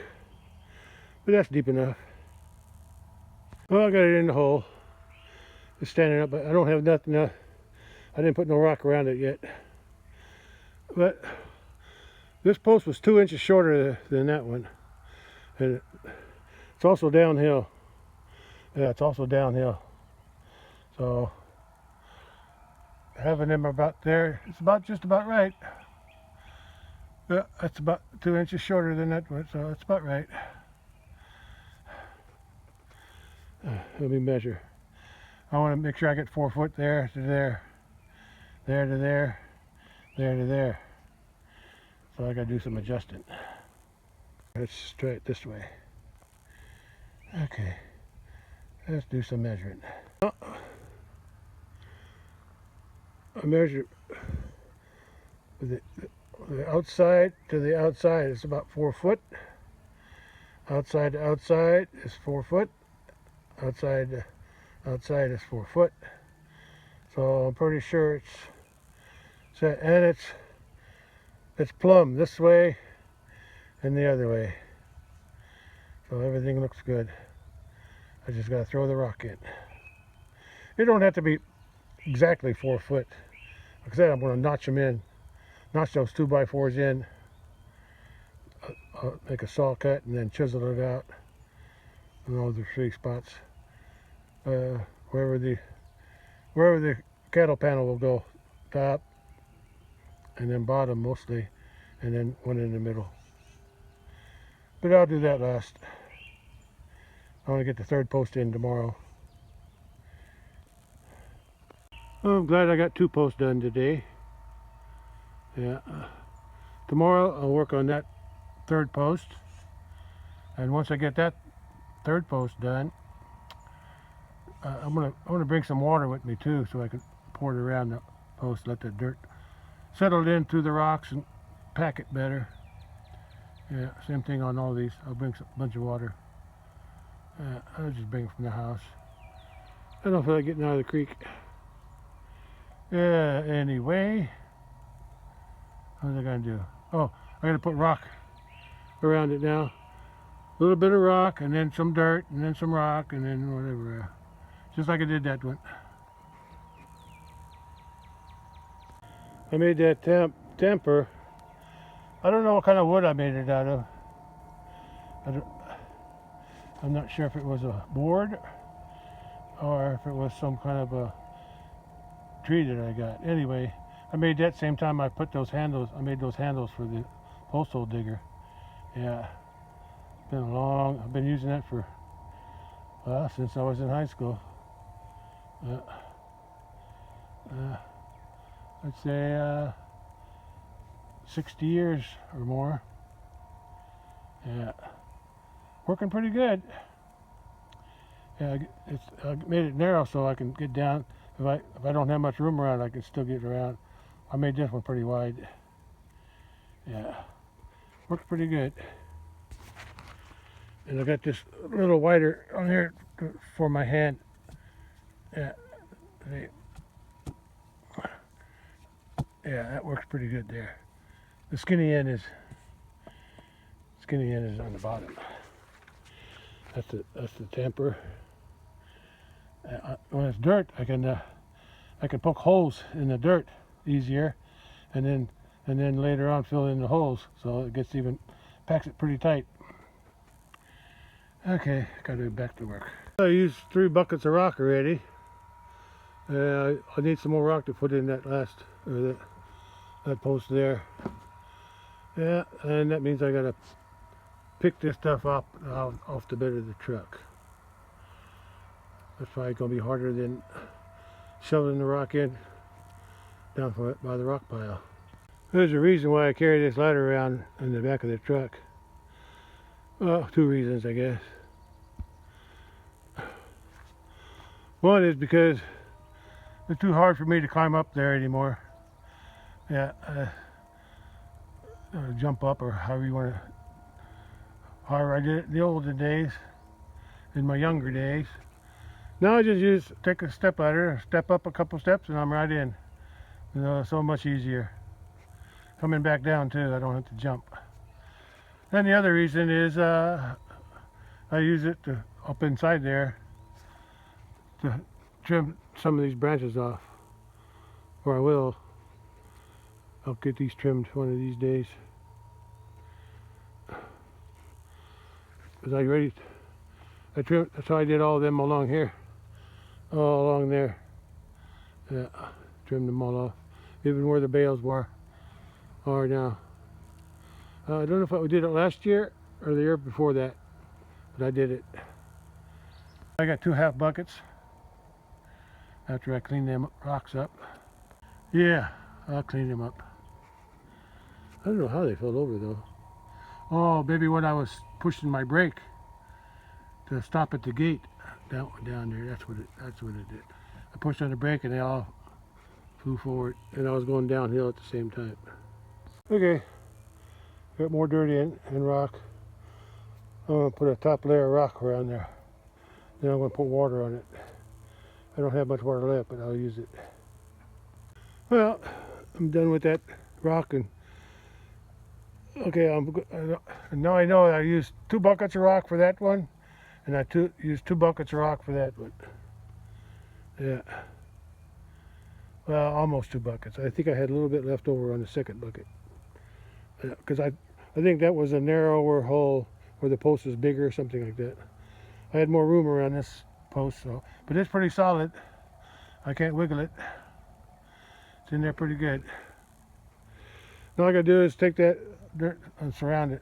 but that's deep enough. Well, I got it in the hole. It's standing up, but I don't have nothing. I didn't put no rock around it yet. But this post was 2 inches shorter than that one, and it's also downhill. Yeah, it's also downhill. So having them about there, it's just about right. Yeah, that's about 2 inches shorter than that one, so it's about right. Let me measure. I want to make sure I get 4 foot there to there, there to there, there to there. So I got to do some adjusting. Let's try it this way. Okay, let's do some measuring. I measure the outside to the outside. It's about 4 foot. Outside to outside is 4 foot. Outside to outside is 4 foot. So I'm pretty sure it's set, and it's plumb this way and the other way. So everything looks good. I just gotta throw the rock in. It don't have to be exactly 4 foot. Like I said, I'm gonna notch them in, notch those 2x4s in. I'll make a saw cut and then chisel it out in all the 3 spots. Wherever the cattle panel will go, top and then bottom mostly, and then one in the middle. But I'll do that last. I want to get the 3rd post in tomorrow. Oh, I'm glad I got 2 posts done today. Yeah. Tomorrow I'll work on that 3rd post, and once I get that 3rd post done, I'm gonna bring some water with me too, so I can pour it around the post, let the dirt settle in through the rocks and pack it better. Yeah, same thing on all these. I'll bring a bunch of water. I'll just bring it from the house. I don't feel like getting out of the creek. Yeah, anyway. What was I gonna do? Oh, I gotta put rock around it now. A little bit of rock, and then some dirt, and then some rock, and then whatever. Just like I did that one. I made that temper. I don't know what kind of wood I made it out of. I'm not sure if it was a board or if it was some kind of a tree that I got. Anyway, I made that same time I put those handles. I made those handles for the post hole digger. Yeah, it's been long. I've been using that for since I was in high school. Let's say 60 years or more. Yeah, working pretty good. Yeah, I made it narrow so I can get down. If I don't have much room around, I can still get around. I made this one pretty wide. Yeah, works pretty good. And I got this a little wider on here for my hand. Yeah, yeah, that works pretty good there. The skinny end is on the bottom. That's the temper. When it's dirt, I can poke holes in the dirt easier, and then later on fill in the holes so it packs it pretty tight. Okay, gotta get back to work. I used 3 buckets of rock already. I need some more rock to put in that that post there. Yeah, and that means I gotta pick this stuff up off the bed of the truck. That's probably gonna be harder than shoveling the rock in down by the rock pile. There's a reason why I carry this ladder around in the back of the truck. Well, 2 reasons, I guess. One is because it's too hard for me to climb up there anymore. Yeah, jump up, or however I did it in the olden days, in my younger days. Now I just take a step ladder, step up a couple steps, and I'm right in. You know, so much easier. coming back down too. I don't have to jump. Then the other reason is I use it to, up inside there, to trim some of these branches off. Or I will. I'll get these trimmed one of these days. Cause I ready. I trimmed. So I did all of them along here, all along there. Yeah, trimmed them all off, even where the bales are now. I don't know if I did it last year or the year before that, but I did it. I got 2 half buckets after I clean them rocks up. Yeah, I'll clean them up. I don't know how they fell over though. Oh, maybe when I was pushing my brake to stop at the gate, down there, that's what it did. I pushed on the brake and they all flew forward, and I was going downhill at the same time. Okay, got more dirt in and rock. I'm gonna put a top layer of rock around there. Then I'm gonna put water on it. I don't have much water left, but I'll use it. Well, I'm done with that rock, and okay, now I know I used 2 buckets of rock for that one, and I used 2 buckets of rock for that one. Yeah. Well, almost 2 buckets. I think I had a little bit left over on the second bucket. Because I think that was a narrower hole where the post was bigger or something like that. I had more room around this post, so, but it's pretty solid. I can't wiggle it. It's in there pretty good. Now all I gotta do is take that dirt and surround it.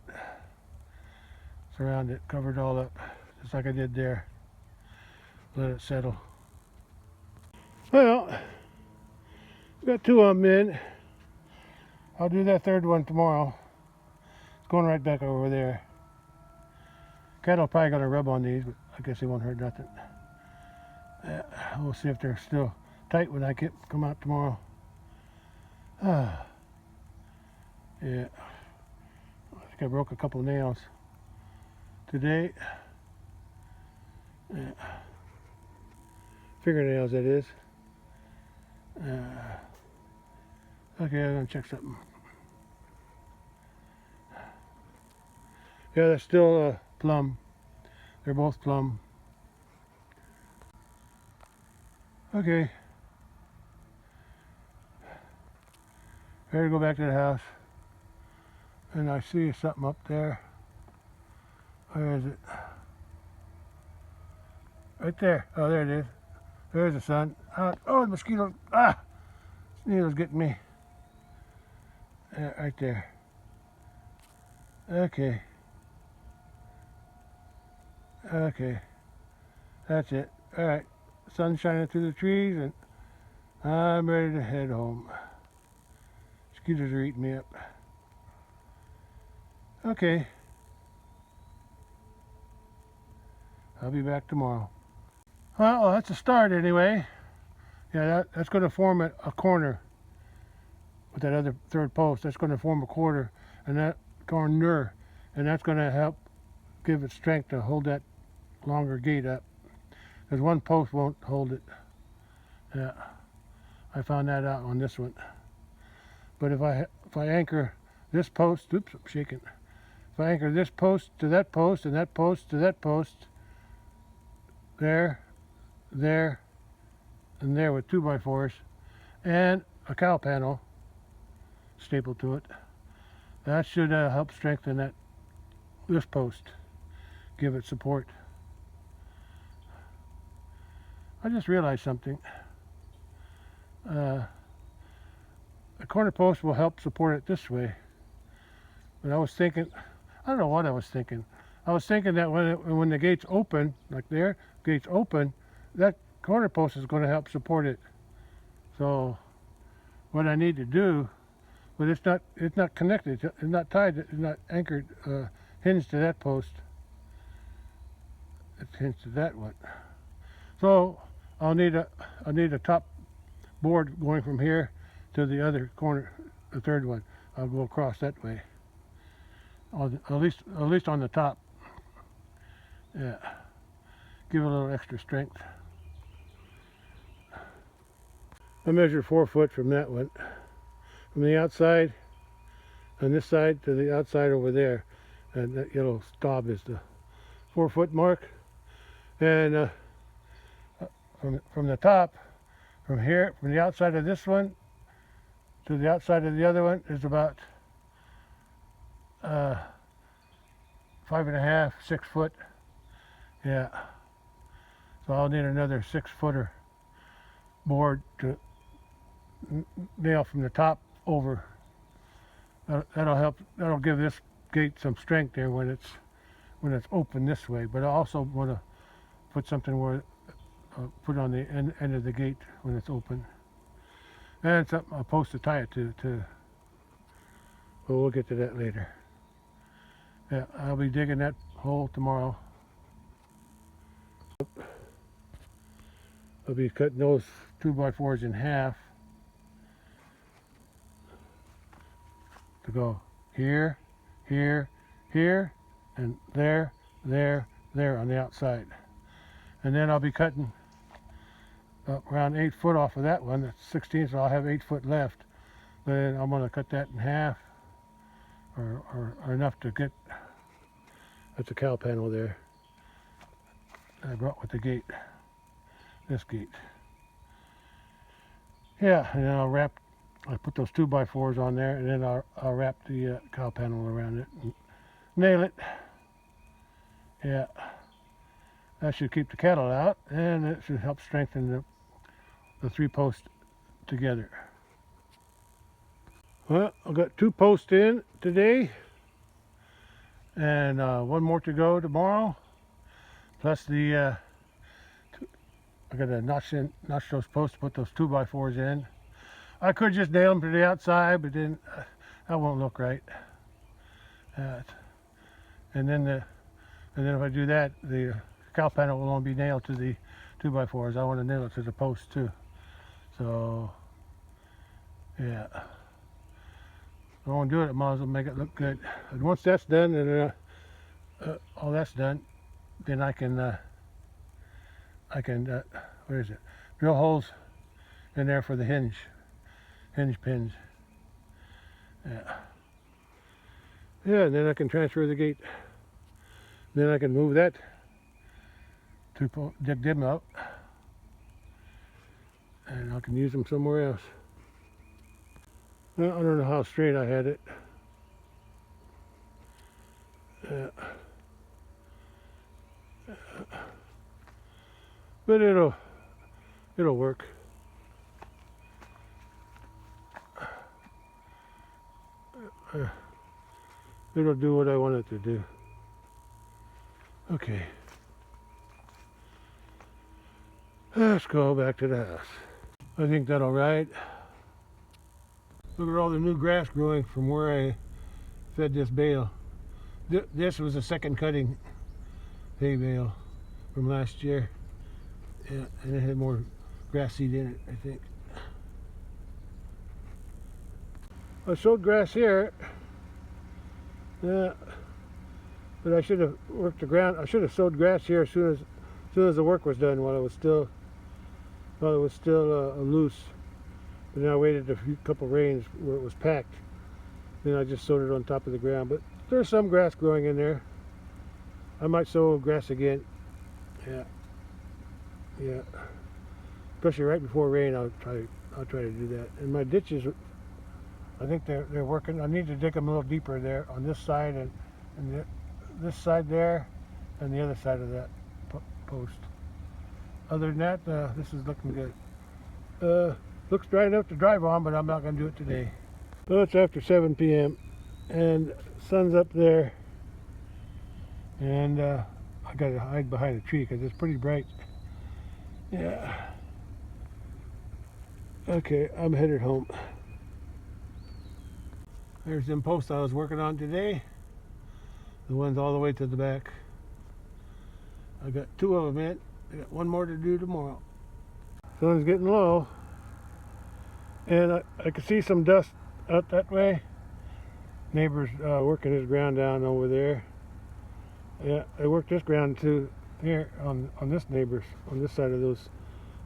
Cover it all up, just like I did there. Let it settle. Well, got 2 of them in. I'll do that third one tomorrow. It's going right back over there. Cattle probably gonna rub on these, but I guess they won't hurt nothing. We'll see if they're still tight when I come out tomorrow. Yeah. I think I broke a couple nails today. Yeah. Fingernails, that is. Okay, I'm gonna check something. Yeah, that's still plumb. They're both plumb. Okay. Ready to go back to the house. And I see something up there. Where is it? Right there. Oh, there it is. There's the sun. Oh, the mosquito. Ah! Needle's getting me. Right there. Okay. Okay. That's it. Alright. Sun shining through the trees, and I'm ready to head home. Mosquitoes are eating me up. Okay. I'll be back tomorrow. Well, that's a start anyway. Yeah, that's going to form a corner with that other third post. That's going to form a corner, and that corner, and that's going to help give it strength to hold that longer gate up. Because one post won't hold it. Yeah, I found that out on this one. But if I anchor this post, oops, I'm shaking. If I anchor this post to that post, and that post to that post, there, and there with 2x4s, and a cow panel stapled to it, that should help strengthen this post, give it support. I just realized something. A corner post will help support it this way. But I was thinking, I don't know what I was thinking. I was thinking that when the gates open, like there, gates open, that corner post is going to help support it. So what I need to do, but it's not connected, it's not tied, it's not anchored, hinged to that post. It's hinged to that one. So I'll need a top board going from here to the other corner, the third one. I'll go across that way. At least on the top. Yeah. Give it a little extra strength. I measured 4 foot from that one. From the outside on this side to the outside over there, and that yellow stop is the 4-foot mark. And from the top, from here, from the outside of this one to the outside of the other one is about 5.5, 6 foot. Yeah. So I'll need another 6-footer board to nail from the top over. That'll help. That'll give this gate some strength there when it's open this way. But I also want to put something where put on the end of the gate when it's open, and something a post to tie it to. But we'll get to that later. Yeah, I'll be digging that hole tomorrow. I'll be cutting those 2x4s in half to go here, here, here, and there, there, there on the outside. And then I'll be cutting around 8 foot off of that one. That's 16, so I'll have 8 foot left. Then I'm going to cut that in half, or enough to get. That's a cow panel there I brought with the gate. This gate. Yeah, and then I'll put those 2x4s on there, and then I'll wrap the cow panel around it and nail it. Yeah, that should keep the cattle out, and it should help strengthen the 3 posts together. Well, I've got 2 posts in today, and 1 more to go tomorrow. Plus I got to notch those posts to put those 2x4s in. I could just nail them to the outside, but then that won't look right. And then if I do that, the cow panel will only be nailed to the 2x4s. I want to nail it to the post too. So yeah, I won't do it. I might as well make it look good. And once that's done, and all that's done, then I can where is it? Drill holes in there for the hinge pins. Yeah. Yeah, and then I can transfer the gate. Then I can move that to dig them out, and I can use them somewhere else. Well, I don't know how straight I had it. But it'll work. It'll do what I want it to do. Okay. Let's go back to the house. I think that'll ride. Look at all the new grass growing from where I fed this bale. This was a second cutting hay bale from last year. Yeah, and it had more grass seed in it, I think. I sowed grass here. Yeah, but I should have worked the ground. I should have sowed grass here as soon as the work was done, while it was still loose. But then I waited a couple rains where it was packed. Then I just sowed it on top of the ground. But there's some grass growing in there. I might sow grass again. Yeah. Yeah. Especially right before rain, I'll try to do that. And my ditches, I think they're working. I need to dig them a little deeper there on this side and this side there, and the other side of that post. Other than that, this is looking good. Looks dry enough to drive on, but I'm not going to do it today. Well, it's after 7 p.m. and sun's up there, and I got to hide behind a tree because it's pretty bright. Yeah. Okay, I'm headed home. There's them posts I was working on today. The ones all the way to the back. I got 2 of them in. I got 1 more to do tomorrow. Sun's getting low, and I can see some dust out that way. Neighbor's working his ground down over there. Yeah, I worked this ground too here on this neighbor's, on this side of those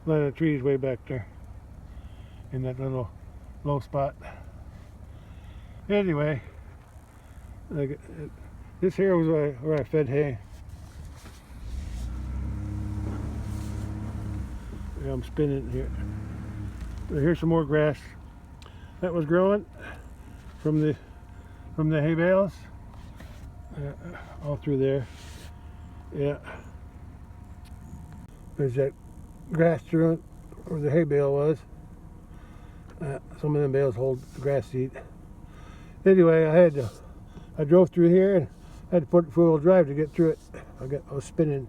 line of trees way back there in that little low spot. Anyway, Like, this here was where I fed hay. Yeah, I'm spinning here. So here's some more grass that was growing from the hay bales, all through there. Yeah, there's that grass through it where the hay bale was. Some of them bales hold the grass seed. Anyway, I drove through here and had to put four-wheel drive to get through it. I was spinning.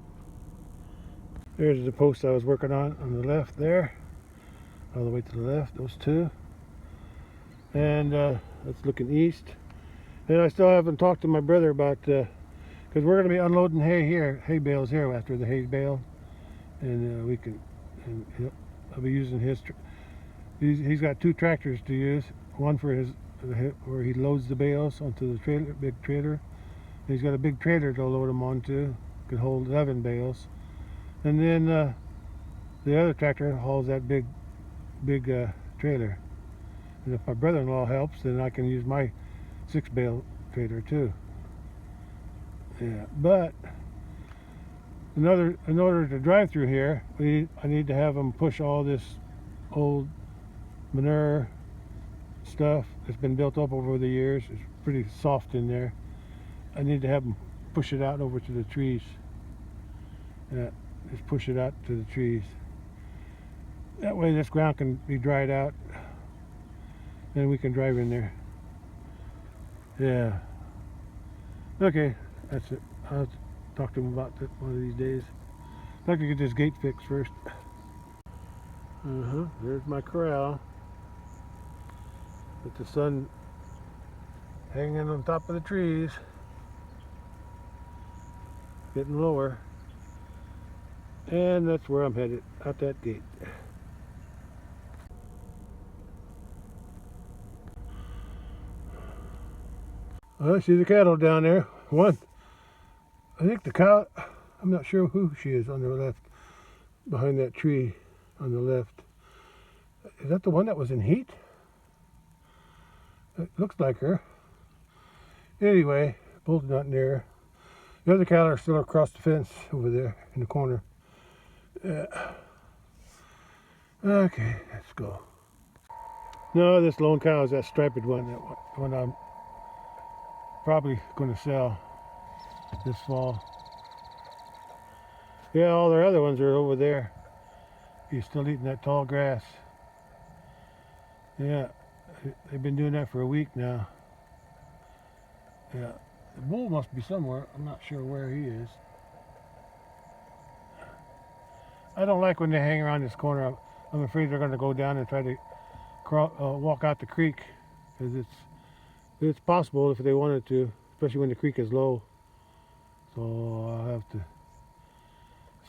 There's the post I was working on the left there, all the way to the left, those two. And that's looking east. And I still haven't talked to my brother about, because we're going to be unloading hay bales here after the hay bale. And I'll be using his, he's got two tractors to use. One for where he loads the bales onto the big trailer. And he's got a big trailer to load them onto, could hold 11 bales. And then the other tractor hauls that big trailer. And if my brother-in-law helps, then I can use my 6-bale trailer too. Yeah, but in order to drive through here, I need to have them push all this old manure stuff that's been built up over the years. It's pretty soft in there. I need to have them push it out over to the trees. Yeah, just push it out to the trees. That way this ground can be dried out. Then we can drive in there. Yeah. Okay, that's it. I'll have to talk to him about that one of these days. I'd like to get this gate fixed first. There's my corral. With the sun hanging on top of the trees. Getting lower. And that's where I'm headed, out that gate. I see the cattle down there. One, I think the cow, I'm not sure who she is on the left, behind that tree on the left. Is that the one that was in heat? It looks like her. Anyway, bull's not near. The other cattle are still across the fence over there in the corner. Okay, let's go. No, this lone cow is that striped one, that one I'm probably going to sell this fall. Yeah, all their other ones are over there. He's still eating that tall grass. Yeah, they've been doing that for a week now. Yeah, the bull must be somewhere. I'm not sure where he is. I don't like when they hang around this corner. I'm afraid they're going to go down and try to walk out the creek, because it's possible if they wanted to, especially when the creek is low. So I'll have to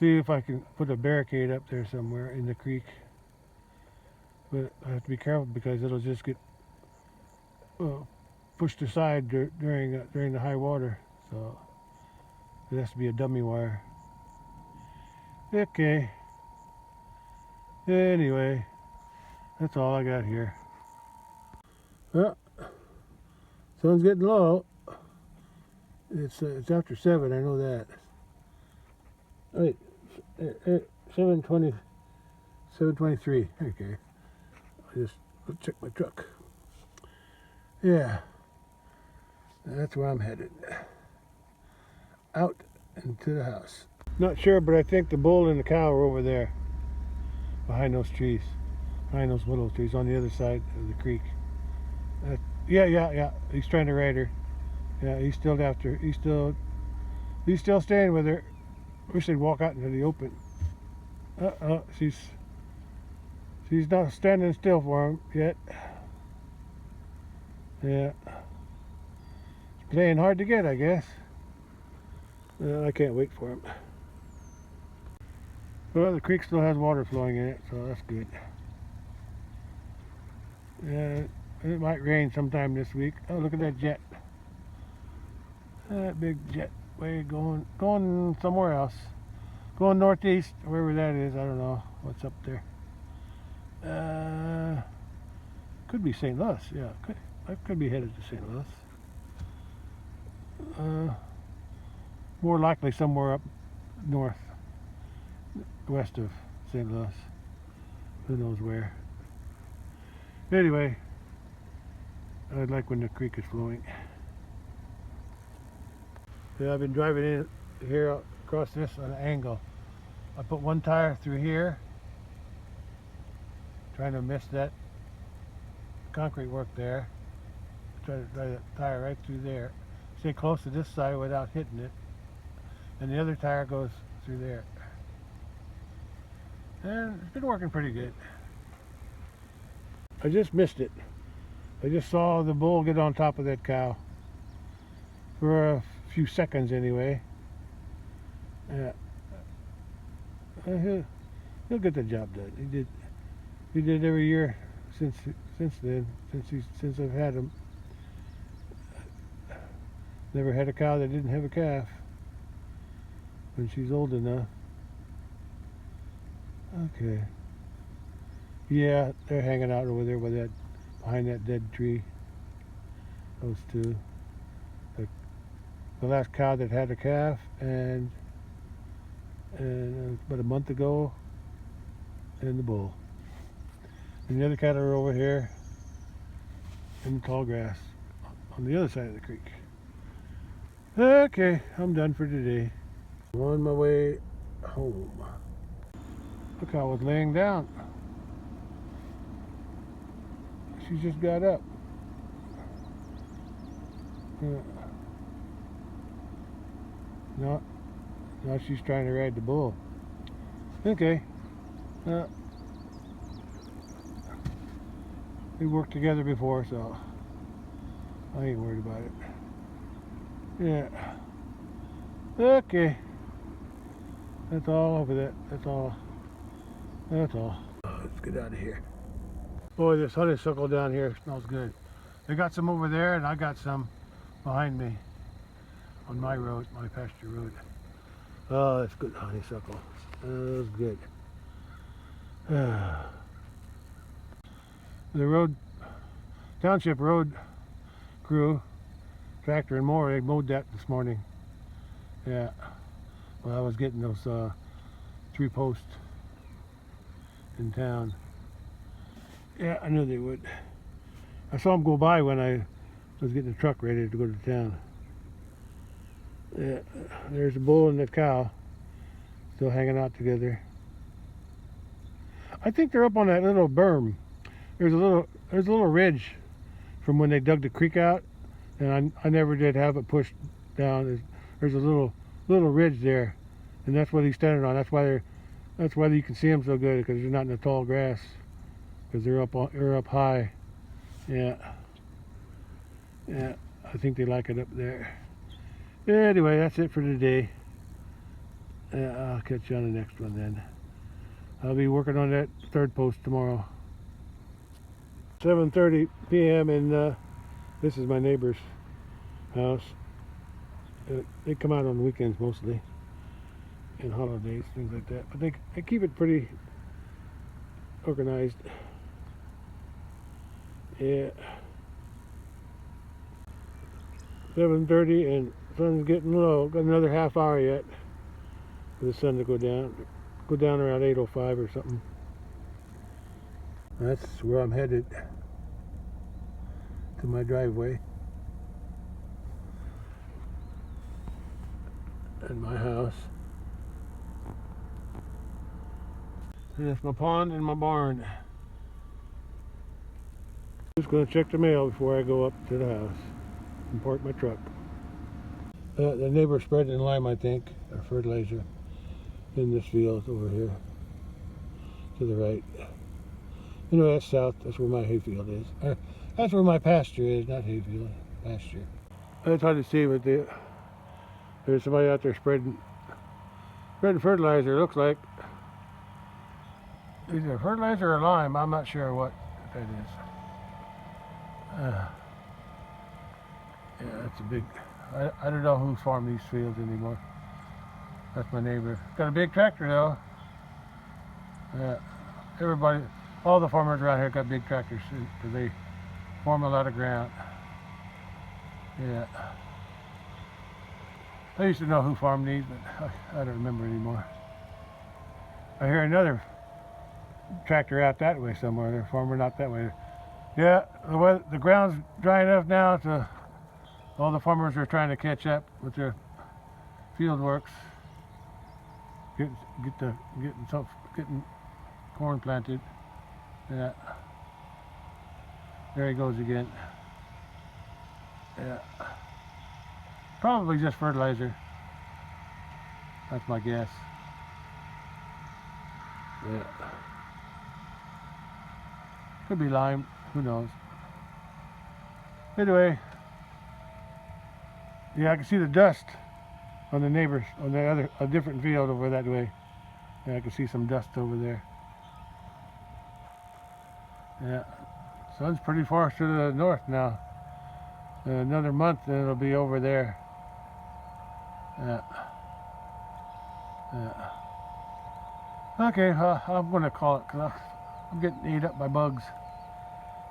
see if I can put a barricade up there somewhere in the creek. But I have to be careful because it'll just get pushed aside during the high water. So it has to be a dummy wire. Okay. Anyway, that's all I got here. Well, sun's getting low. It's after 7. I know that. Wait, 7:20, 7:23. Okay. Let's check my truck. Yeah, that's where I'm headed. Out into the house. Not sure, but I think the bull and the cow are over there, behind those trees, behind those willow trees on the other side of the creek. Yeah. He's trying to ride her. Yeah, he's still after. He's still staying with her. Wish they'd walk out into the open. She's not standing still for him yet. Yeah. It's playing hard to get, I guess. I can't wait for him. Well, the creek still has water flowing in it, so that's good. Yeah, it might rain sometime this week. Oh, look at that jet. That big jet way going somewhere else. Going northeast, wherever that is. I don't know what's up there. Could be St. Louis. Yeah, I could be headed to St. Louis. more likely somewhere up north, west of St. Louis. Who knows where. Anyway, I like when the creek is flowing. Yeah, I've been driving in here across this on an angle. I put one tire through here, trying to miss that concrete work there. Try to drive that tire right through there. Stay close to this side without hitting it. And the other tire goes through there. And it's been working pretty good. I just missed it. I just saw the bull get on top of that cow. For a few seconds anyway. Yeah. He'll get the job done. He did every year since then, since I've had him. Never had a cow that didn't have a calf when she's old enough. Okay. Yeah, they're hanging out over there behind that dead tree. Those two. The last cow that had a calf, and about a month ago, and the bull. And the other cattle are over here in the tall grass on the other side of the creek. Okay, I'm done for today. I'm on my way home. Look how I was laying down. She just got up. No, now she's trying to ride the bull. Okay. We worked together before, so I ain't worried about it. Yeah. Okay. That's all over that. That's all. That's all. Let's get out of here. Boy, this honeysuckle down here smells good. They got some over there, and I got some behind me on my road, my pasture road. Oh, that's good honeysuckle. That's good. The township road crew, tractor and mower, they mowed that this morning. Yeah. Well, I was getting those 3 posts in town. Yeah, I knew they would. I saw them go by when I was getting the truck ready to go to town. Yeah, there's the bull and the cow still hanging out together. I think they're up on that little berm. There's a little ridge from when they dug the creek out, and I never did have it pushed down. There's a little ridge there, and that's what he's standing on. That's why you can see them so good, because they're not in the tall grass, because they're up high. Yeah, I think they like it up there. Anyway, that's it for today. I'll catch you on the next one then. I'll be working on that 3rd post tomorrow. 7:30 p.m. and this is my neighbor's house. They come out on weekends mostly, and holidays, things like that. But they keep it pretty organized. Yeah. 7:30 and sun's getting low. Got another half hour yet for the sun to go down. Go down around 8:05 or something. That's where I'm headed, to my driveway and my house. And that's my pond and my barn. Just going to check the mail before I go up to the house and park my truck. The neighbor spread in lime, I think, or fertilizer in this field over here to the right. Anyway, that's south. That's where my hayfield is. That's where my pasture is, not hayfield, pasture. It's hard to see, but there's somebody out there spreading fertilizer, it looks like. Either fertilizer or lime, I'm not sure what that is. Yeah, that's a big... I don't know who's farming these fields anymore. That's my neighbor. Got a big tractor though. Yeah, everybody, all the farmers around here got big tractors because they farm a lot of ground. Yeah. I used to know who farmed these, but I don't remember anymore. I hear another tractor out that way somewhere. They're farming out that way. Yeah, the ground's dry enough now to all the farmers are trying to catch up with their field works. Getting corn planted. Yeah. There he goes again. Yeah. Probably just fertilizer. That's my guess. Yeah. Could be lime. Who knows? Anyway. Yeah, I can see the dust on the neighbors, on a different field over that way. Yeah, I can see some dust over there. Yeah. Sun's pretty far to the north now. Another month and it'll be over there. Yeah. Yeah. Okay, I'm gonna call it because I'm getting ate up by bugs.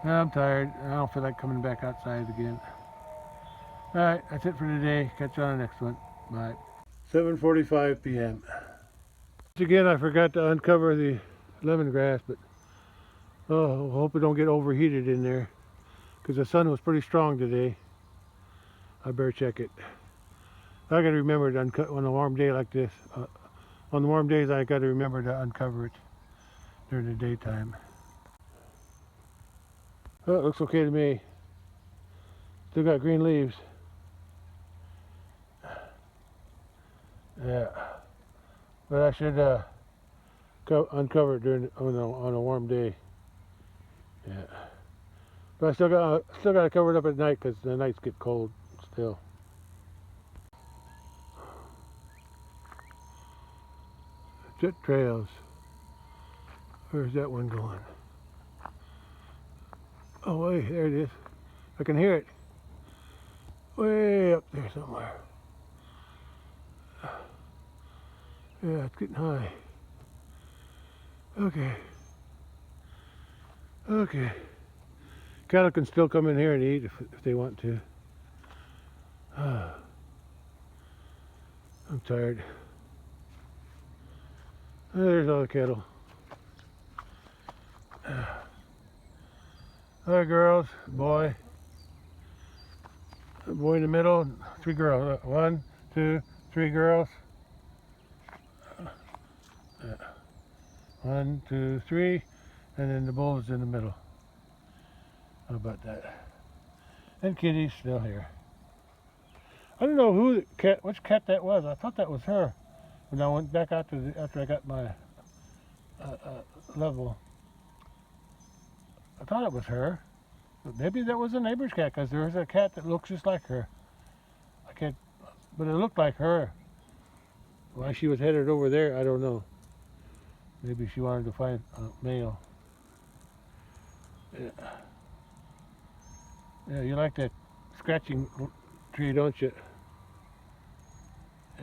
Yeah, I'm tired. I don't feel like coming back outside again. Alright, that's it for today. Catch you on the next one. Bye. 7:45 p.m. Once again, I forgot to uncover the lemongrass, but oh, I hope it don't get overheated in there because the sun was pretty strong today. I better check it. I gotta remember to uncut on a warm day like this. On the warm days, I gotta remember to uncover it during the daytime. Oh, it looks okay to me. Still got green leaves. Yeah, but I should uncover it on a warm day. Yeah, but I still got to cover it up at night because the nights get cold still. Jet trails. Where's that one going? Oh wait, there it is. I can hear it. Way up there somewhere. Yeah, it's getting high. Okay. Okay. Cattle can still come in here and eat if they want to. I'm tired. There's all the cattle. Other girls, boy. A boy in the middle, 3 girls. 1, 2, 3 girls. 1, 2, 3, and then the bull is in the middle. How about that? And Kitty's still here. I don't know which cat that was. I thought that was her when I went back out after I got my level. I thought it was her, but maybe that was a neighbor's cat because there is a cat that looks just like her. But it looked like her. Why she was headed over there, I don't know. Maybe she wanted to find a male. Yeah. Yeah, you like that scratching tree, don't you?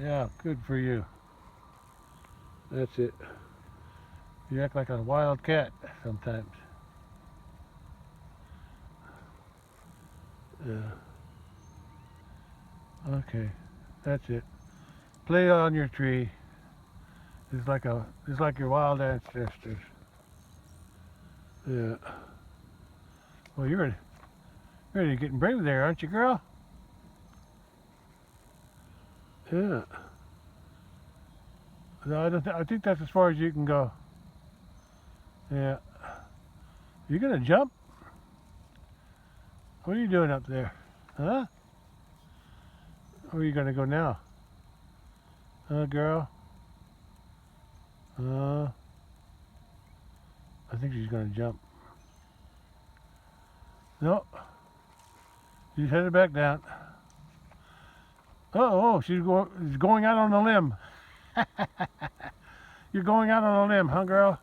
Yeah, good for you. That's it. You act like a wild cat sometimes. Yeah. Okay, that's it. Play on your tree. It's like your wild ancestors. Yeah. Well, you're really getting brave there, aren't you, girl? Yeah. No, I think that's as far as you can go. Yeah. You gonna jump? What are you doing up there? Huh? Where are you gonna go now? Girl? I think she's gonna jump. No. She's headed back down. She's going out on a limb. You're going out on a limb, huh, girl?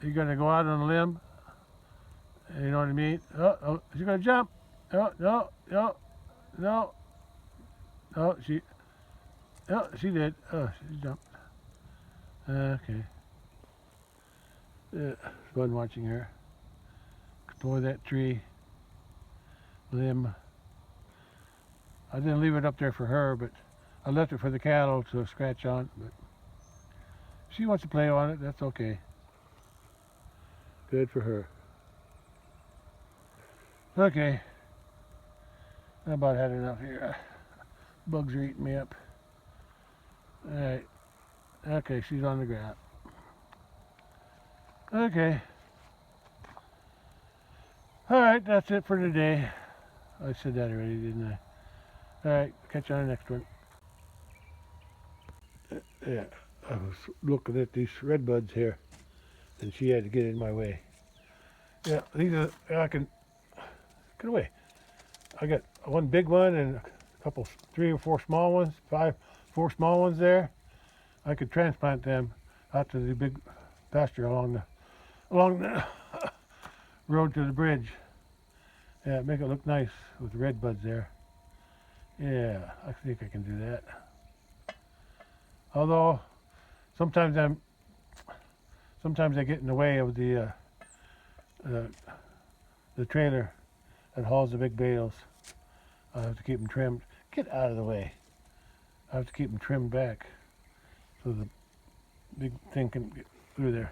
You're gonna go out on a limb. You know what I mean? Oh, she's gonna jump. Oh, no. Oh, she did. Oh, she jumped. Okay. It's fun watching her explore that tree limb. I didn't leave it up there for her, but I left it for the cattle to scratch on. But she wants to play on it. That's okay. Good for her. Okay. I about had enough here. Bugs are eating me up. Alright. Okay, she's on the ground. Okay. Alright, that's it for today. I said that already, didn't I? Alright, catch you on the next one. Yeah, I was looking at these red buds here, and she had to get in my way. Yeah, these are, I can, get away. I got one big one and a couple, 3 or 4 small ones, 4 small ones there. I could transplant them out to the big pasture along the road to the bridge. Yeah, make it look nice with the red buds there. Yeah, I think I can do that. Although sometimes I get in the way of the trailer that hauls the big bales. I have to keep them trimmed. Get out of the way. I have to keep them trimmed back so the big thing can get through there.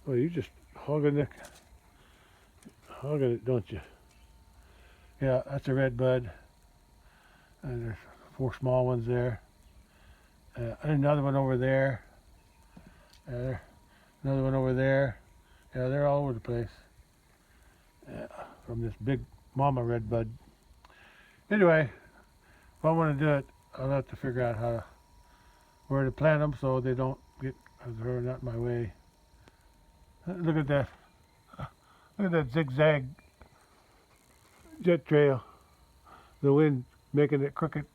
Well, you just hogging it, don't you? Yeah, that's a red bud. And there's 4 small ones there. Another one over there. Another one over there. Yeah, they're all over the place. Yeah, from this big mama red bud. Anyway, if I want to do it, I'll have to figure out where to plant them so they don't get, they're not in my way. Look at that. Look at that zigzag jet trail. The wind making it crooked.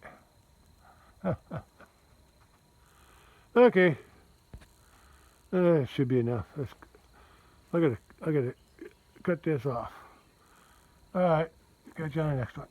Okay. Should be enough. I gotta cut this off. All right. Catch you on the next one.